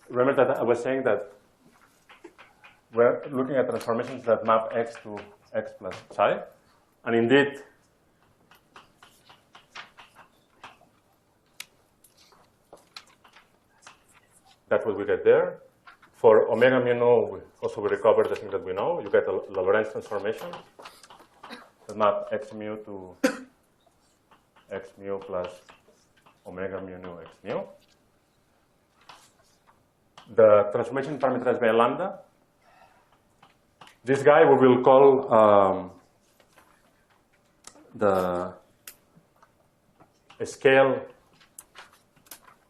remember that I was saying that we're looking at transformations that map x to x plus psi. And indeed, that's what we get there. For omega mu nu, we also recover the thing that we know. You get a Lorentz transformation that map x mu to x mu plus omega mu nu x mu. the transformation parameterized by lambda. This guy we will call a scale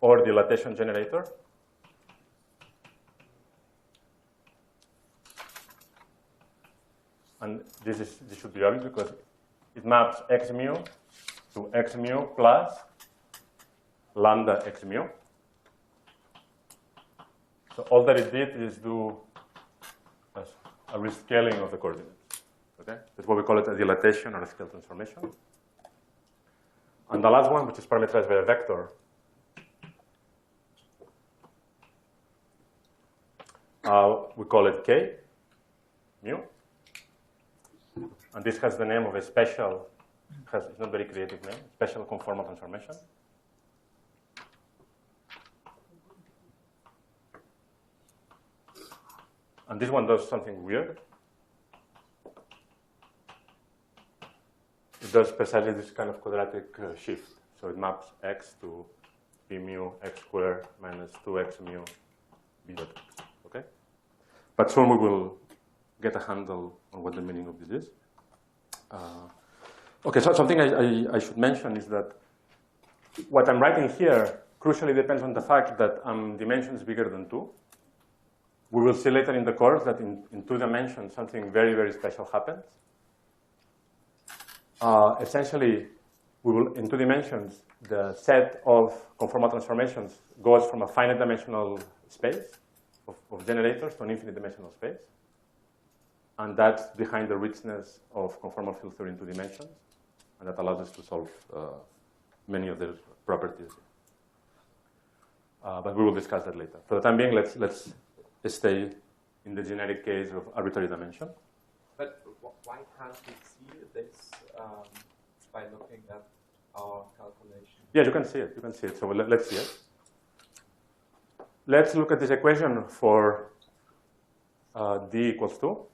or dilatation generator. And this should be obvious because it maps x mu to x mu plus lambda x mu. So all that it did is do a rescaling of the coordinates. Okay, that's what we call it a dilatation or a scale transformation. And the last one, which is parameterized by a vector, we call it k mu. And this has the name of a special, it's not a very creative name, special conformal transformation. And this one does something weird. It does precisely this kind of quadratic shift. So it maps x to b mu x squared minus 2x mu b dot x. Okay? But soon we will get a handle on what the meaning of this is. Okay, so something I should mention is that what I'm writing here crucially depends on the fact that I'm dimensions bigger than 2. We will see later in the course that in 2 dimensions something very, very special happens. Essentially, we will, in 2 dimensions, the set of conformal transformations goes from a finite dimensional space of generators to an infinite dimensional space. And that's behind the richness of conformal field theory in 2 dimensions. And that allows us to solve many of the properties. But we will discuss that later. For the time being, let's stay in the generic case of arbitrary dimension. But why can't we see this by looking at our calculation? Yeah, you can see it. You can see it. So let's see it. Let's look at this equation for d equals 2.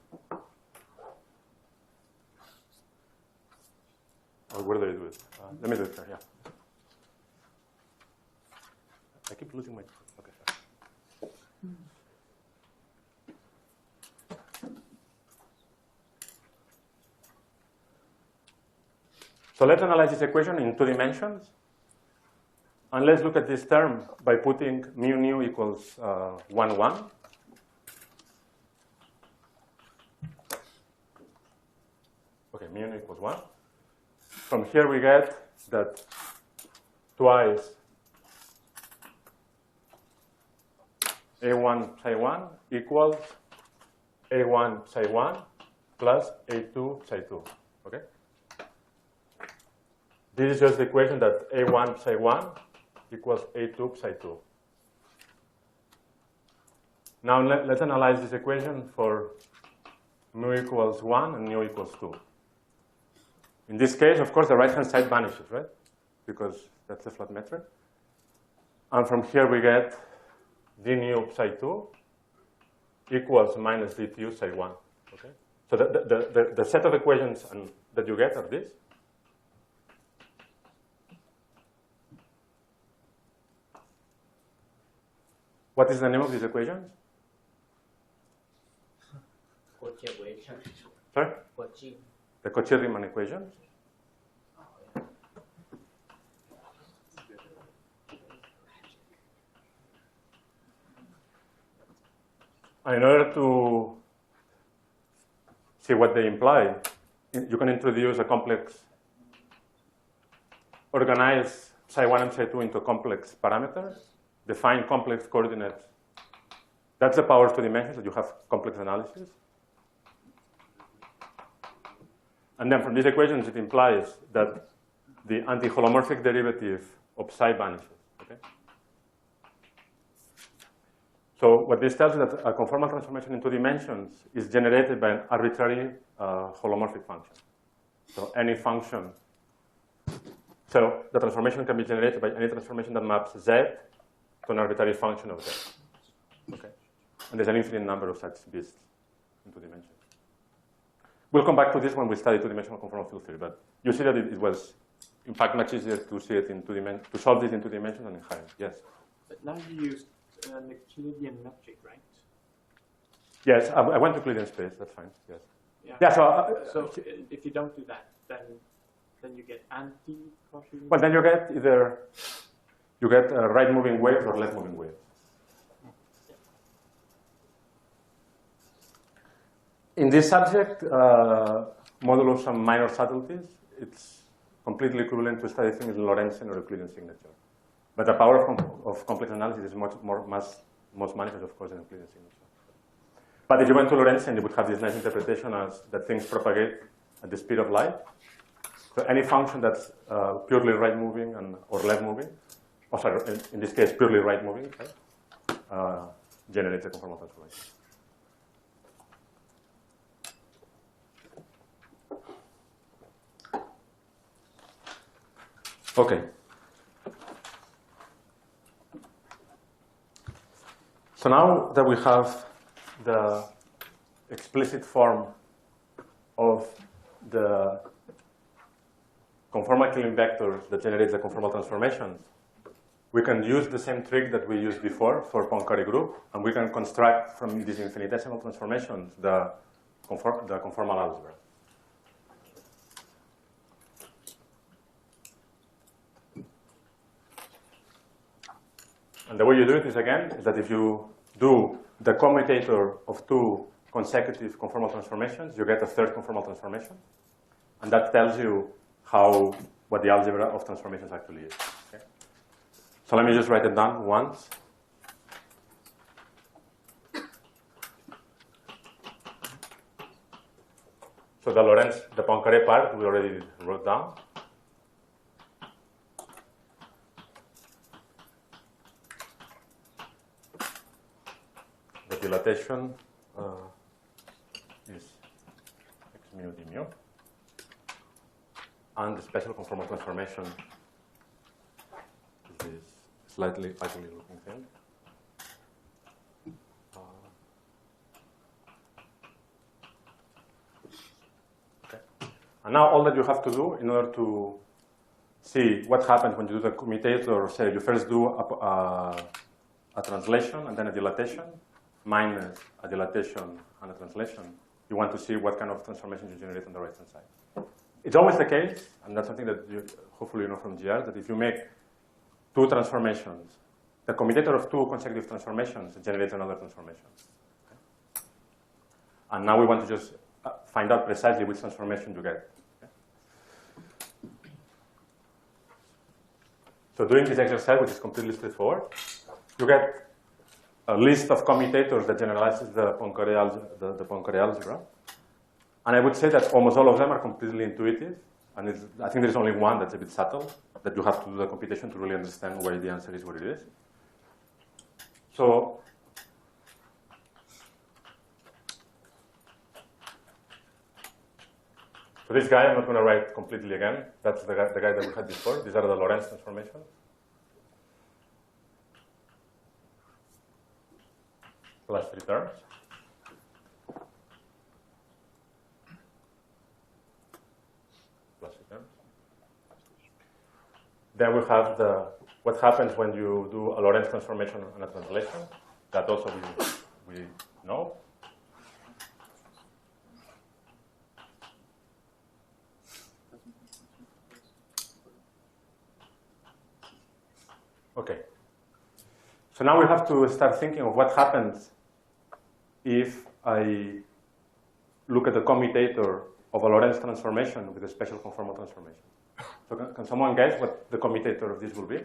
Or where do I do it? Let me do it here, yeah. I keep losing my... Okay, sorry. So let's analyze this equation in 2 dimensions. And let's look at this term by putting mu nu equals 1, 1. Okay, mu nu equals 1. From here we get that twice A1 psi 1 equals A1 psi 1 plus A2 psi 2. Okay? This is just the equation that A1 psi 1 equals A2 psi 2. Now let's analyze this equation for mu equals 1 and mu equals 2. In this case, of course, the right-hand side vanishes, right? Because that's a flat metric. And from here we get d nu psi 2 equals minus d tu psi 1. Okay? So the set of equations that you get are this. What is the name of these equations? Cauchy equation. Sorry? Cauchy. The Cauchy-Riemann equations. And in order to see what they imply, you can introduce a complex, organize psi 1 and psi 2 into complex parameters, define complex coordinates. That's the power of 2 dimensions, that you have complex analysis. And then from these equations, it implies that the anti-holomorphic derivative of psi vanishes. Okay? So what this tells you that a conformal transformation in 2 dimensions is generated by an arbitrary holomorphic function. So any function. So the transformation can be generated by any transformation that maps z to an arbitrary function of z. Okay? And there's an infinite number of such beasts in 2 dimensions. We'll come back to this when we study 2-dimensional conformal field theory, but you see that it was, in fact, much easier to see it in 2 dimensions, to solve this in 2 dimensions than in higher. Yes? But now you used an Euclidean metric, right? Yes, I went to Euclidean space. That's fine. Yes. Yeah. Yeah. So if you don't do that, then you get anti-Cauchy. Well, then you get either right moving waves or left moving waves. In this subject, modulo some minor subtleties, it's completely equivalent to study things in Lorentzian or Euclidean signature. But the power of complex analysis is most manifest, of course, in Euclidean signature. But if you went to Lorentzian, you would have this nice interpretation as that things propagate at the speed of light. So any function that's purely right moving or left moving, or sorry, in this case, purely right moving, right, generates a conformal transformation. Okay. So now that we have the explicit form of the conformal Killing vectors that generates the conformal transformations, we can use the same trick that we used before for Poincare group, and we can construct from these infinitesimal transformations the conformal algebra. And the way you do it is, again, is that if you do the commutator of two consecutive conformal transformations, you get a third conformal transformation. And that tells you what the algebra of transformations actually is. Okay? So let me just write it down once. So the Poincare part we already wrote down. The dilatation is x mu d mu. And the special conformal transformation is this slightly ugly looking thing. Okay. And now all that you have to do in order to see what happens when you do the commutator, say you first do a translation and then a dilatation, minus a dilatation and a translation. You want to see what kind of transformations you generate on the right-hand side. It's always the case, and that's something that hopefully you know from GR, that if you make two transformations, the commutator of two consecutive transformations generates another transformation. Okay? And now we want to just find out precisely which transformation you get. Okay? So doing this exercise, which is completely straightforward, you get a list of commutators that generalizes the Poincare algebra. And I would say that almost all of them are completely intuitive. And I think there's only one that's a bit subtle, that you have to do the computation to really understand why the answer is what it is. So this guy, I'm not going to write completely again. That's the guy that we had before. These are the Lorentz transformations. Plus three terms. Plus three terms. Then we have what happens when you do a Lorentz transformation and a translation. That also we know. Okay. So now we have to start thinking of what happens if I look at the commutator of a Lorentz transformation with a special conformal transformation. So can someone guess what the commutator of this will be?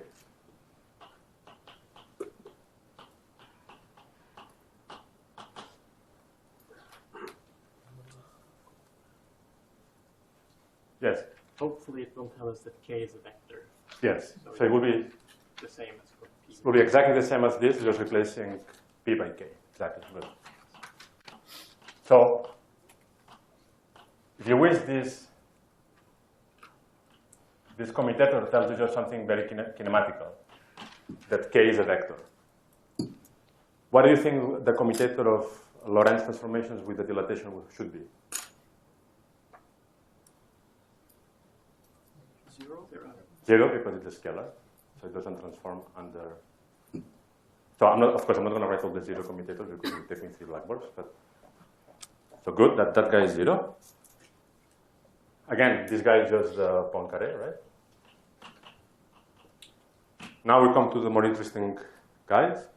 Yes. Hopefully it will tell us that k is a vector. Yes. So it will be the same as for p. It will be exactly the same as this, just replacing p by k. Exactly. Good. So if you wish, this commutator tells you just something very kinematical, that k is a vector. What do you think the commutator of Lorentz transformations with the dilatation should be? 0. 0 because it's a scalar, so it doesn't transform under So of course, I'm not going to write all the zero commutators because it takes me 3 blackboards. But so good that that guy is 0. Again, this guy is just Poincaré, right? Now we come to the more interesting guys.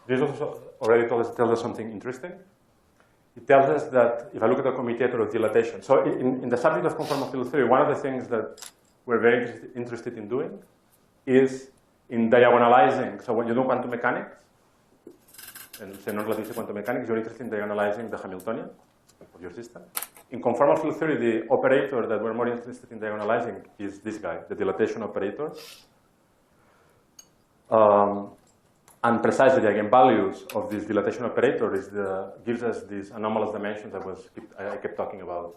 This also already tells us something interesting. It tells us that if I look at the commutator of dilatation, so in the subject of conformal field theory, one of the things that we're very interested in doing is in diagonalizing. So when you do quantum mechanics, and say non-relativistic quantum mechanics, you're interested in diagonalizing the Hamiltonian of your system. In conformal field theory, the operator that we're more interested in diagonalizing is this guy, the dilatation operator. And precisely the eigenvalues of this dilatation operator gives us these anomalous dimensions that I kept talking about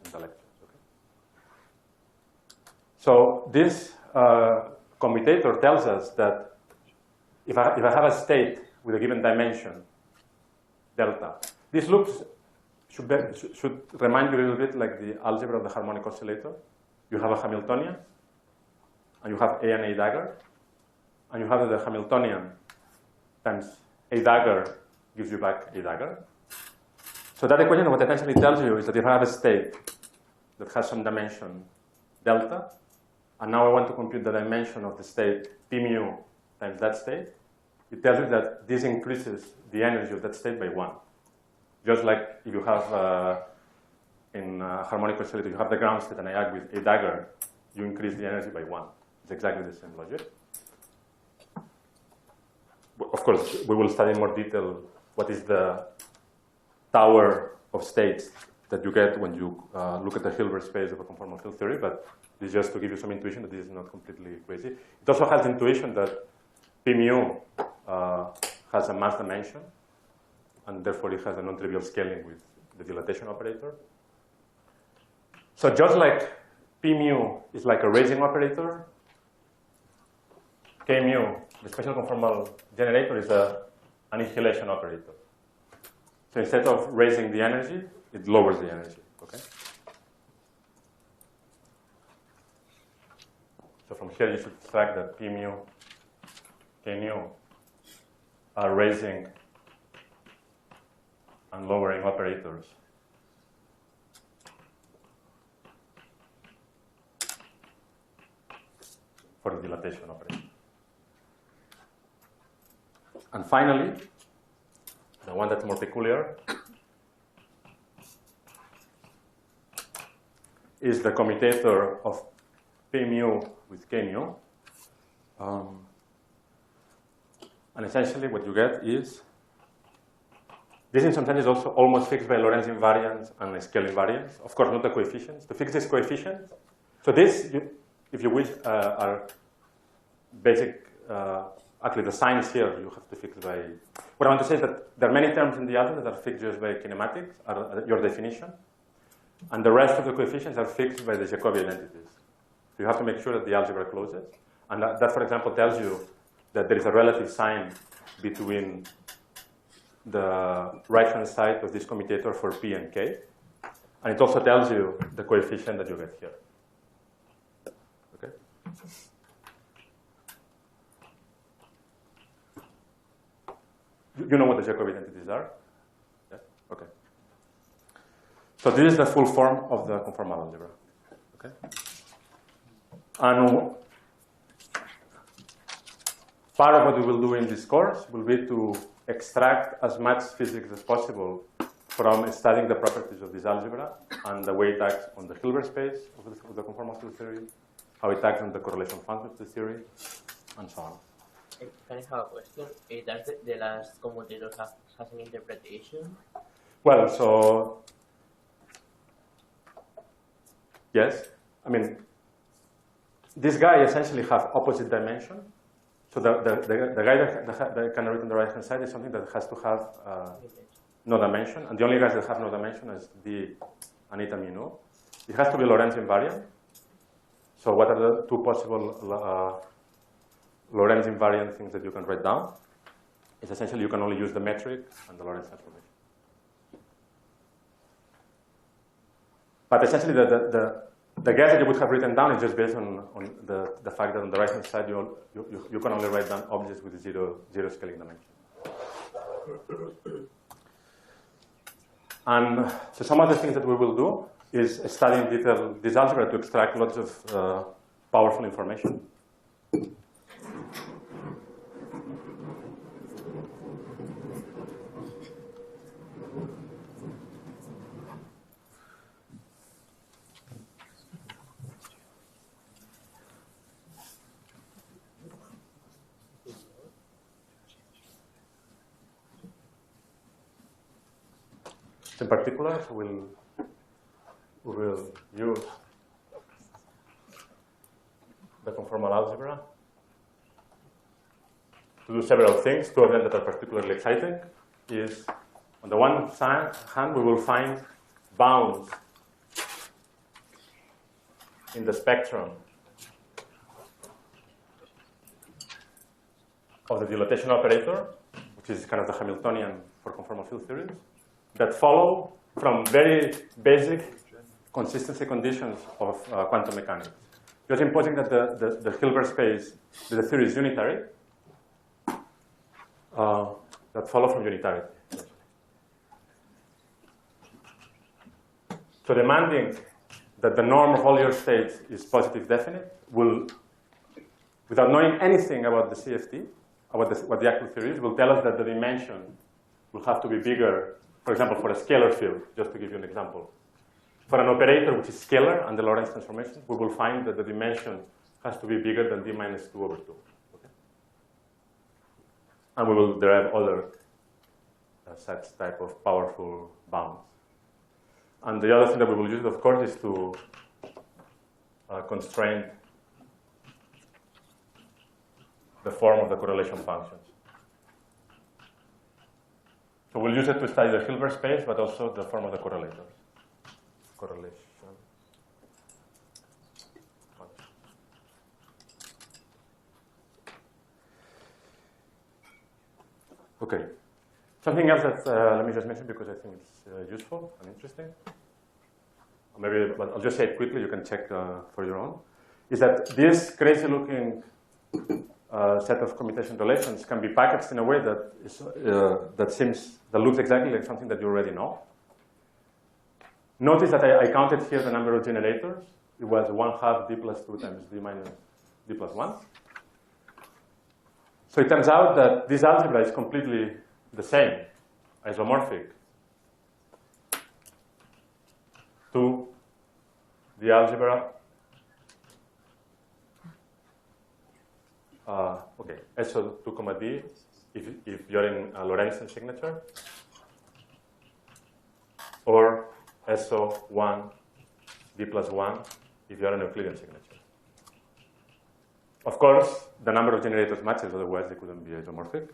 in the lectures. Okay? So this commutator tells us that if I have a state with a given dimension, delta, this should remind you a little bit like the algebra of the harmonic oscillator. You have a Hamiltonian, and you have A and A dagger, and you have the Hamiltonian times A dagger gives you back A dagger. So that equation, what it essentially tells you is that if I have a state that has some dimension delta, and now I want to compute the dimension of the state P mu times that state, it tells you that this increases the energy of that state by 1. Just like if you have in harmonic oscillator, you have the ground state and I add with A dagger, you increase the energy by 1. It's exactly the same logic. Of course, we will study in more detail what is the tower of states that you get when you look at the Hilbert space of a conformal field theory, but this is just to give you some intuition that this is not completely crazy. It also has intuition that P mu has a mass dimension, and therefore it has a non-trivial scaling with the dilatation operator. So just like P mu is like a raising operator, K mu, the special conformal generator, is an annihilation operator. So instead of raising the energy, it lowers the energy. Okay. So from here, you should extract that P mu, K mu are raising and lowering operators. For the dilatation operator. And finally, the one that's more peculiar is the commutator of P mu with K mu. And essentially what you get is, this in some sense is also almost fixed by Lorentz invariance and scale invariance. Of course, not the coefficients. To fix this coefficient, so this, if you wish, are basic, actually the signs here you have to fix by, what I want to say is that there are many terms in the algebra that are fixed just by kinematics, are your definition, and the rest of the coefficients are fixed by the Jacobi identities. So you have to make sure that the algebra closes, and that for example, tells you that there is a relative sign between the right-hand side of this commutator for P and K, and it also tells you the coefficient that you get here. Okay. You know what the Jacobi identities are? Yeah? Okay. So this is the full form of the conformal algebra. Okay. And part of what we will do in this course will be to extract as much physics as possible from studying the properties of this algebra and the way it acts on the Hilbert space of the conformal field theory, how it acts on the correlation function of the theory, and so on. Can I have a question? Does the last commutator has an interpretation? Well, so yes. I mean, this guy essentially has opposite dimension. So the guy that can write on the right-hand side is something that has to have no dimension. And the only guys that have no dimension is the and eta mu nu. It has to be Lorentz invariant. So what are the two possible Lorentz invariant things that you can write down? It's essentially you can only use the metric and the Lorentz transformation. But essentially, the guess that you would have written down is just based on the fact that on the right-hand side, you can only write down objects with zero scaling dimension. And so some of the things that we will do is study in detail this algebra to extract lots of powerful information. In particular, we will use the conformal algebra to do several things. Two of them that are particularly exciting is, on the one hand, we will find bounds in the spectrum of the dilatation operator, which is kind of the Hamiltonian for conformal field theories, that follow from very basic consistency conditions of quantum mechanics. Just imposing that the Hilbert space, the theory is unitary, that follow from unitarity. So demanding that the norm of all your states is positive definite will, without knowing anything about the CFT, about what the actual theory is, will tell us that the dimension will have to be bigger. For example, for a scalar field, just to give you an example. For an operator which is scalar and the Lorentz transformation, we will find that the dimension has to be bigger than d minus 2 over 2. Okay? And we will derive other such type of powerful bounds. And the other thing that we will use, of course, is to constrain the form of the correlation functions. So we'll use it to study the Hilbert space, but also the form of the correlators. Correlation. Okay. Something else that let me just mention because I think it's useful and interesting. Or maybe, but I'll just say it quickly. You can check for your own. Is that this crazy-looking set of commutation relations can be packaged in a way that is, that looks exactly like something that you already know. Notice that I counted here the number of generators. It was 1/2 d plus 2 times d minus d plus 1. So it turns out that this algebra is completely the same, isomorphic, to the algebra. Okay, SO2, D, if you're in a Lorentzian signature, or SO1, D plus 1, if you're a Euclidean signature. Of course, the number of generators matches, otherwise they couldn't be isomorphic.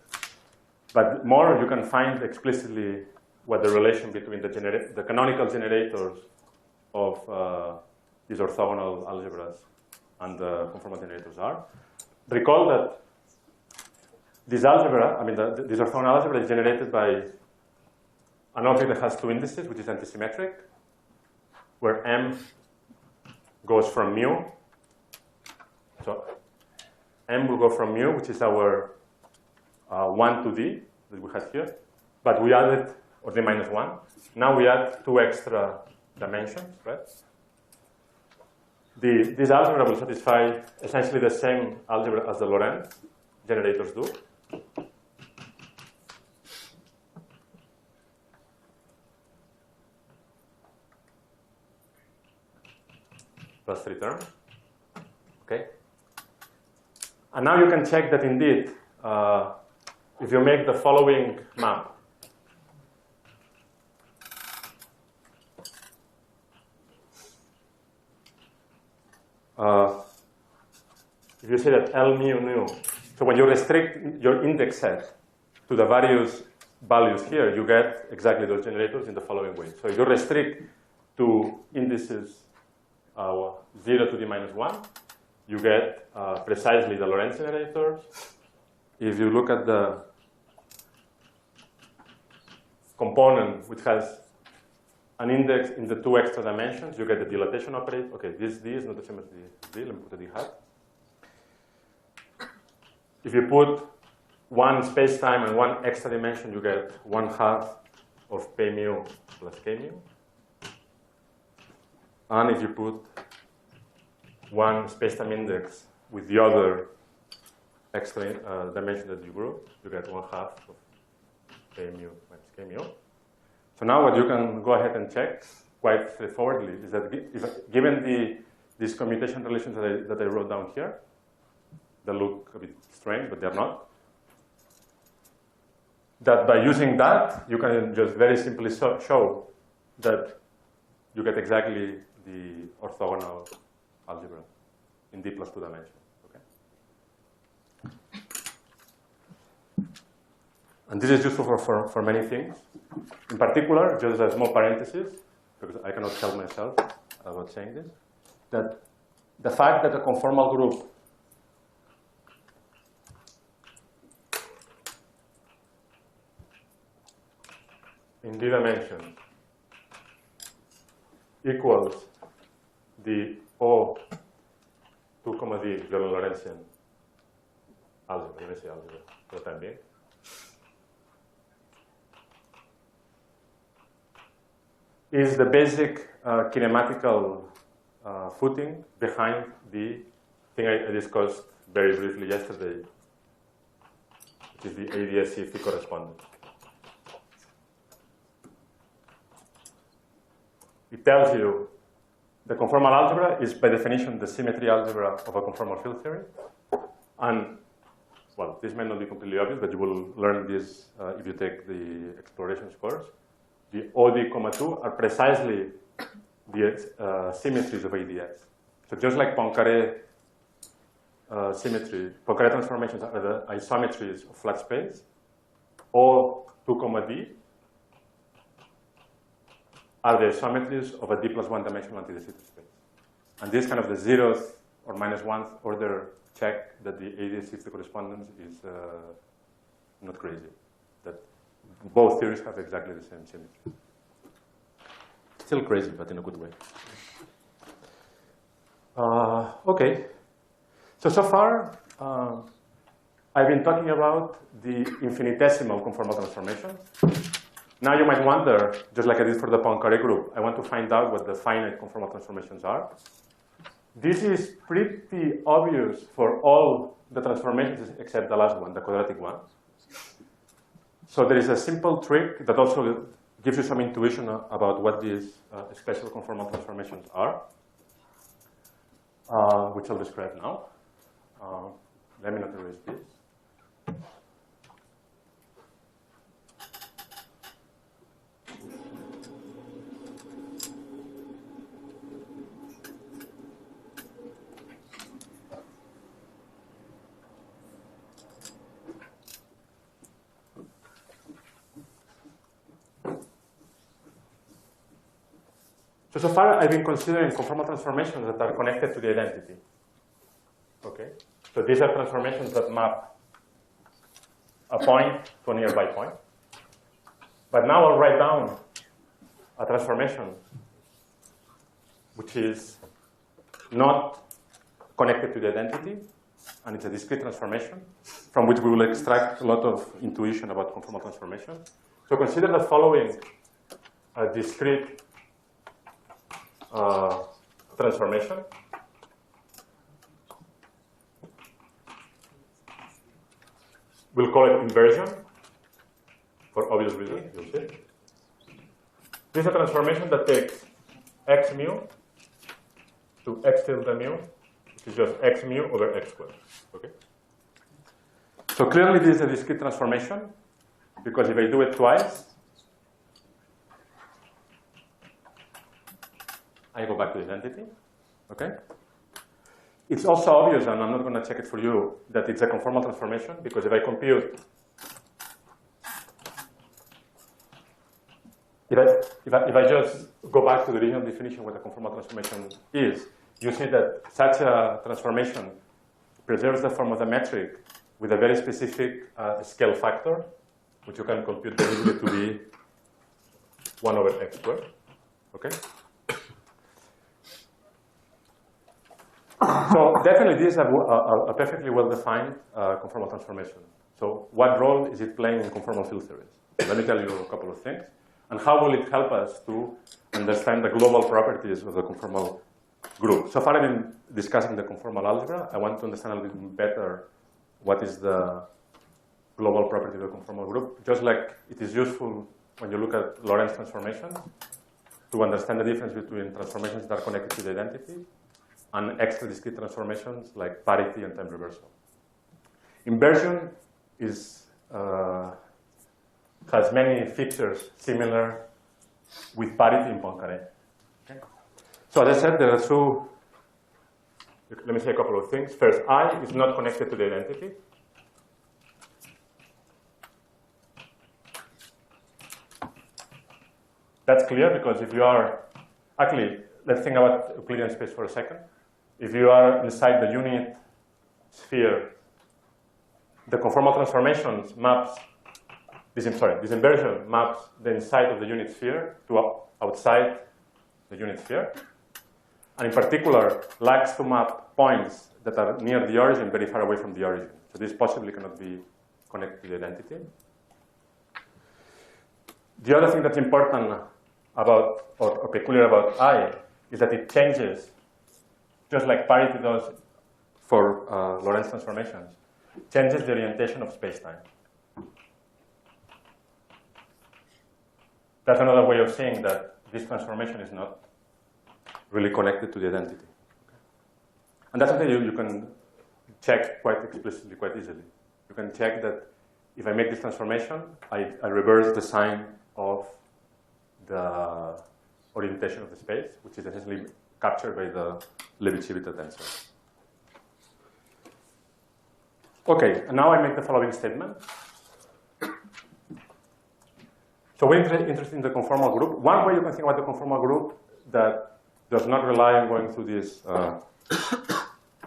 But more, you can find explicitly what the relation between the canonical generators of these orthogonal algebras and the conformal generators are. Recall that this algebra, this orthogonal algebra is generated by an object that has two indices, which is antisymmetric, where M goes from mu. So M will go from mu, which is our 1 to D that we had here. But we added, or D minus 1. Now we add 2 extra dimensions, right? This algebra will satisfy essentially the same algebra as the Lorentz generators do. Plus 3 terms. Okay. And now you can check that indeed, if you make the following map, if you say that L mu nu, so when you restrict your index set to the various values here, you get exactly those generators in the following way. So if you restrict to indices 0 to D minus 1, you get precisely the Lorentz generators. If you look at the component which has an index in the two extra dimensions, you get the dilatation operator. Okay, this D is not the same as this D. Let me put a D hat. If you put one space-time and one extra dimension, you get 1/2 of P mu plus K mu. And if you put one space-time index with the other extra dimension that you group, you get 1/2 of K mu minus K mu. So now what you can go ahead and check quite straightforwardly is that given these commutation relations that I wrote down here, they look a bit strange, but they're not, that by using that, you can just very simply show that you get exactly the orthogonal algebra in D plus 2 dimensions. Okay? And this is useful for many things. In particular, just a small parenthesis, because I cannot help myself about saying this, that the fact that a conformal group in D dimensions equals the O 2, D Jordan-Lorentzian algebra, let me say algebra for the time being, is the basic kinematical footing behind the thing I discussed very briefly yesterday, which is the ADS-CFT correspondence. It tells you the conformal algebra is, by definition, the symmetry algebra of a conformal field theory. And, well, this may not be completely obvious, but you will learn this if you take the explorations course. The OD, 2 are precisely the symmetries of ADS. So just like Poincaré symmetry, Poincaré transformations are the isometries of flat space, O 2, D are the isometries of a D plus 1 dimensional anti-de Sitter space. And this kind of the 0th or -1th order check that the ADS-CFT correspondence is not crazy. That both theories have exactly the same symmetry. Still crazy, but in a good way. Okay. So far, I've been talking about the infinitesimal conformal transformations. Now you might wonder, just like I did for the Poincaré group, I want to find out what the finite conformal transformations are. This is pretty obvious for all the transformations except the last one, the quadratic one. So there is a simple trick that also gives you some intuition about what these special conformal transformations are, which I'll describe now. Let me not erase this. So far, I've been considering conformal transformations that are connected to the identity. Okay? So these are transformations that map a point to a nearby point. But now I'll write down a transformation which is not connected to the identity, and it's a discrete transformation from which we will extract a lot of intuition about conformal transformations. So consider the following discrete transformation. We'll call it inversion for obvious reasons, you'll see. This is a transformation that takes x mu to x tilde mu, which is just x mu over x squared. Okay? So clearly this is a discrete transformation, because if I do it twice, I go back to the identity. Okay? It's also obvious, and I'm not going to check it for you, that it's a conformal transformation, because if I compute, if I just go back to the original definition of what a conformal transformation is, you see that such a transformation preserves the form of the metric with a very specific scale factor, which you can compute very easily to be 1 over x squared. Okay. So definitely this is a perfectly well-defined conformal transformation. So what role is it playing in conformal field theories? Let me tell you a couple of things. And how will it help us to understand the global properties of the conformal group? So far I've been discussing the conformal algebra. I want to understand a little bit better what is the global property of the conformal group. Just like it is useful when you look at Lorentz transformations to understand the difference between transformations that are connected to the identity and extra discrete transformations like parity and time reversal. Inversion is, has many features similar with parity in Poincaré. Okay? So as I said, there are two, let me say a couple of things. First, I is not connected to the identity. That's clear because if you are, actually, let's think about Euclidean space for a second. If you are inside the unit sphere, the conformal transformations maps, this inversion maps the inside of the unit sphere to outside the unit sphere. And in particular, likes to map points that are near the origin, very far away from the origin. So this possibly cannot be connected to the identity. The other thing that's important about, or peculiar about I, is that it changes, just like parity does for Lorentz transformations, changes the orientation of space-time. That's another way of saying that this transformation is not really connected to the identity. And that's something you can check quite explicitly, quite easily. You can check that if I make this transformation, I reverse the sign of the orientation of the space, which is essentially captured by the Levi-Civita tensor. Okay, and now I make the following statement. So we're interested in the conformal group. One way you can think about the conformal group that does not rely on going through this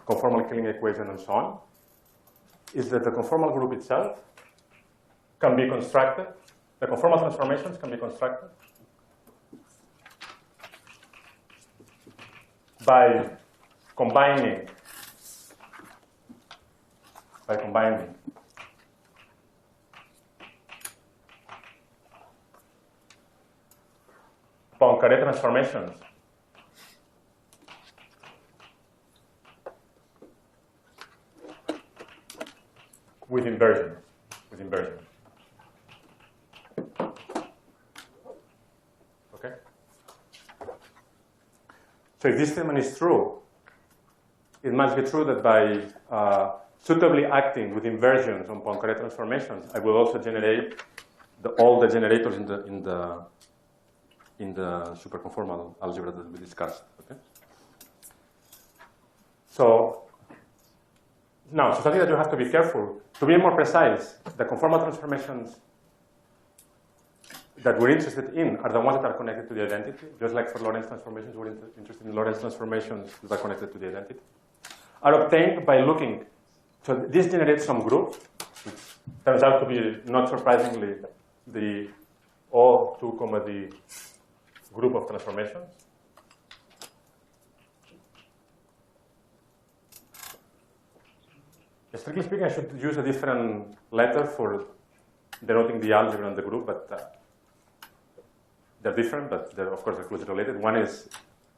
conformal Killing equation and so on is that the conformal group itself can be constructed. The conformal transformations can be constructed by combining Poincaré transformations with inversion. Okay? So if this statement is true, it must be true that by suitably acting with inversions on Poincaré transformations, I will also generate all the generators in the superconformal algebra that we discussed. Okay? So now, so something that you have to be careful. To be more precise, the conformal transformations that we're interested in are the ones that are connected to the identity. Just like for Lorentz transformations, we're interested in Lorentz transformations that are connected to the identity. Are obtained by looking. So this generates some group, which turns out to be, not surprisingly, the O2, the group of transformations. Strictly speaking, I should use a different letter for denoting the algebra and the group, but they're different, but they're, of course, they're closely related. One is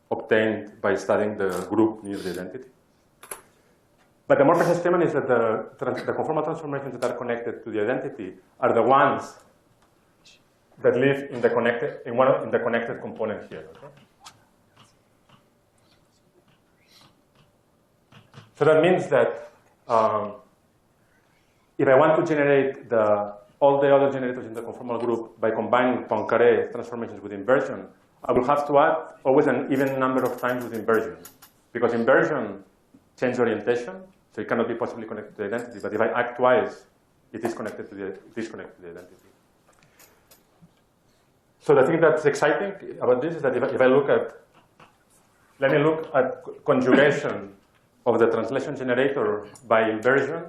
obtained by studying the group near the identity. But the more precise statement is that the conformal transformations that are connected to the identity are the ones that live in the connected component here. Okay? So that means that if I want to generate all the other generators in the conformal group by combining Poincaré transformations with inversion, I will have to add always an even number of times with inversion. Because inversion changes orientation, so it cannot be possibly connected to the identity. But if I act twice, it is connected to the identity. So the thing that's exciting about this is that if I look at, let me look at conjugation of the translation generator by inversion.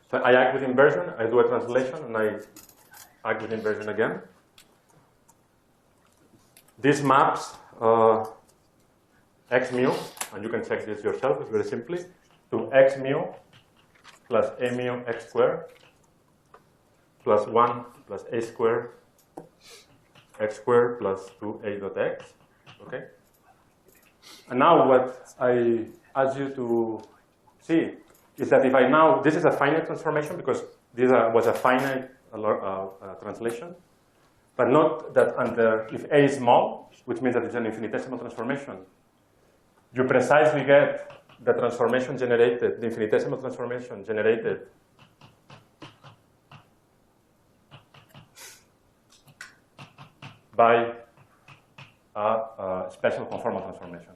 So I act with inversion, I do a translation, and I act with inversion again. this maps x mu, and you can check this yourself very simply, to x mu plus a mu x squared plus 1 plus a squared x squared plus 2a dot x. Okay? And now what I ask you to see is that if I now, this is a finite transformation because this was a finite translation, but note that under, if a is small, which means that it's an infinitesimal transformation, you precisely get the transformation generated, the infinitesimal transformation generated by a special conformal transformation.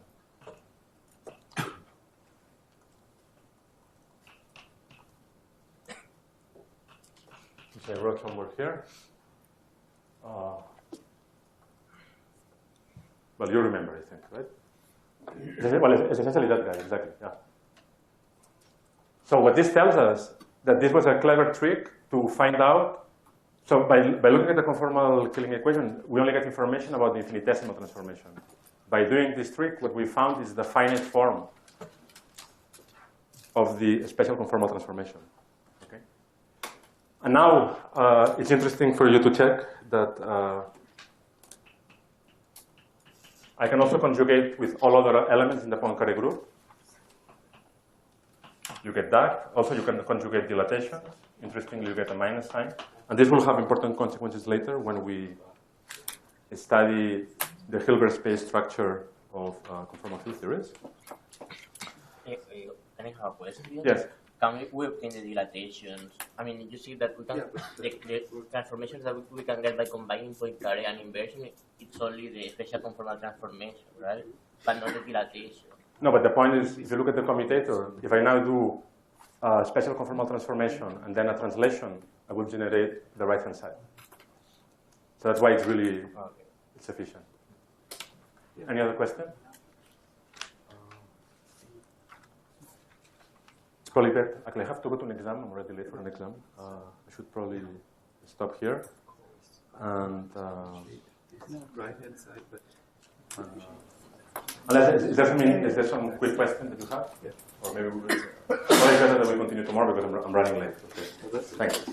Which I wrote somewhere here. Well, you remember, I think, right? Well, it's essentially that guy, exactly, yeah. So what this tells us, that this was a clever trick to find out. So by looking at the conformal Killing equation, we only get information about the infinitesimal transformation. By doing this trick, what we found is the finite form of the special conformal transformation. Okay? And now it's interesting for you to check that I can also conjugate with all other elements in the Poincaré group. You get that. Also, you can conjugate dilatation. Interestingly, you get a minus sign. And this will have important consequences later when we study the Hilbert space structure of conformal field theories. Can I have a question? Yes. Can we obtain the dilatations? I mean, you see that we can, the transformations that we can get by combining Poincaré and inversion, it's only the special conformal transformation, right? But not the dilatation. No, but the point is, if you look at the commutator, if I now do a special conformal transformation and then a translation, I will generate the right-hand side. So that's why it's really it's efficient. Any other question? It's probably better. Actually, I have to go to an exam. I'm already late for an exam. I should probably stop here. And right-hand side, but unless is there some quick question that you have? Yeah. Or maybe we will. Well, it's better that we continue tomorrow because I'm running late. Okay. Thanks.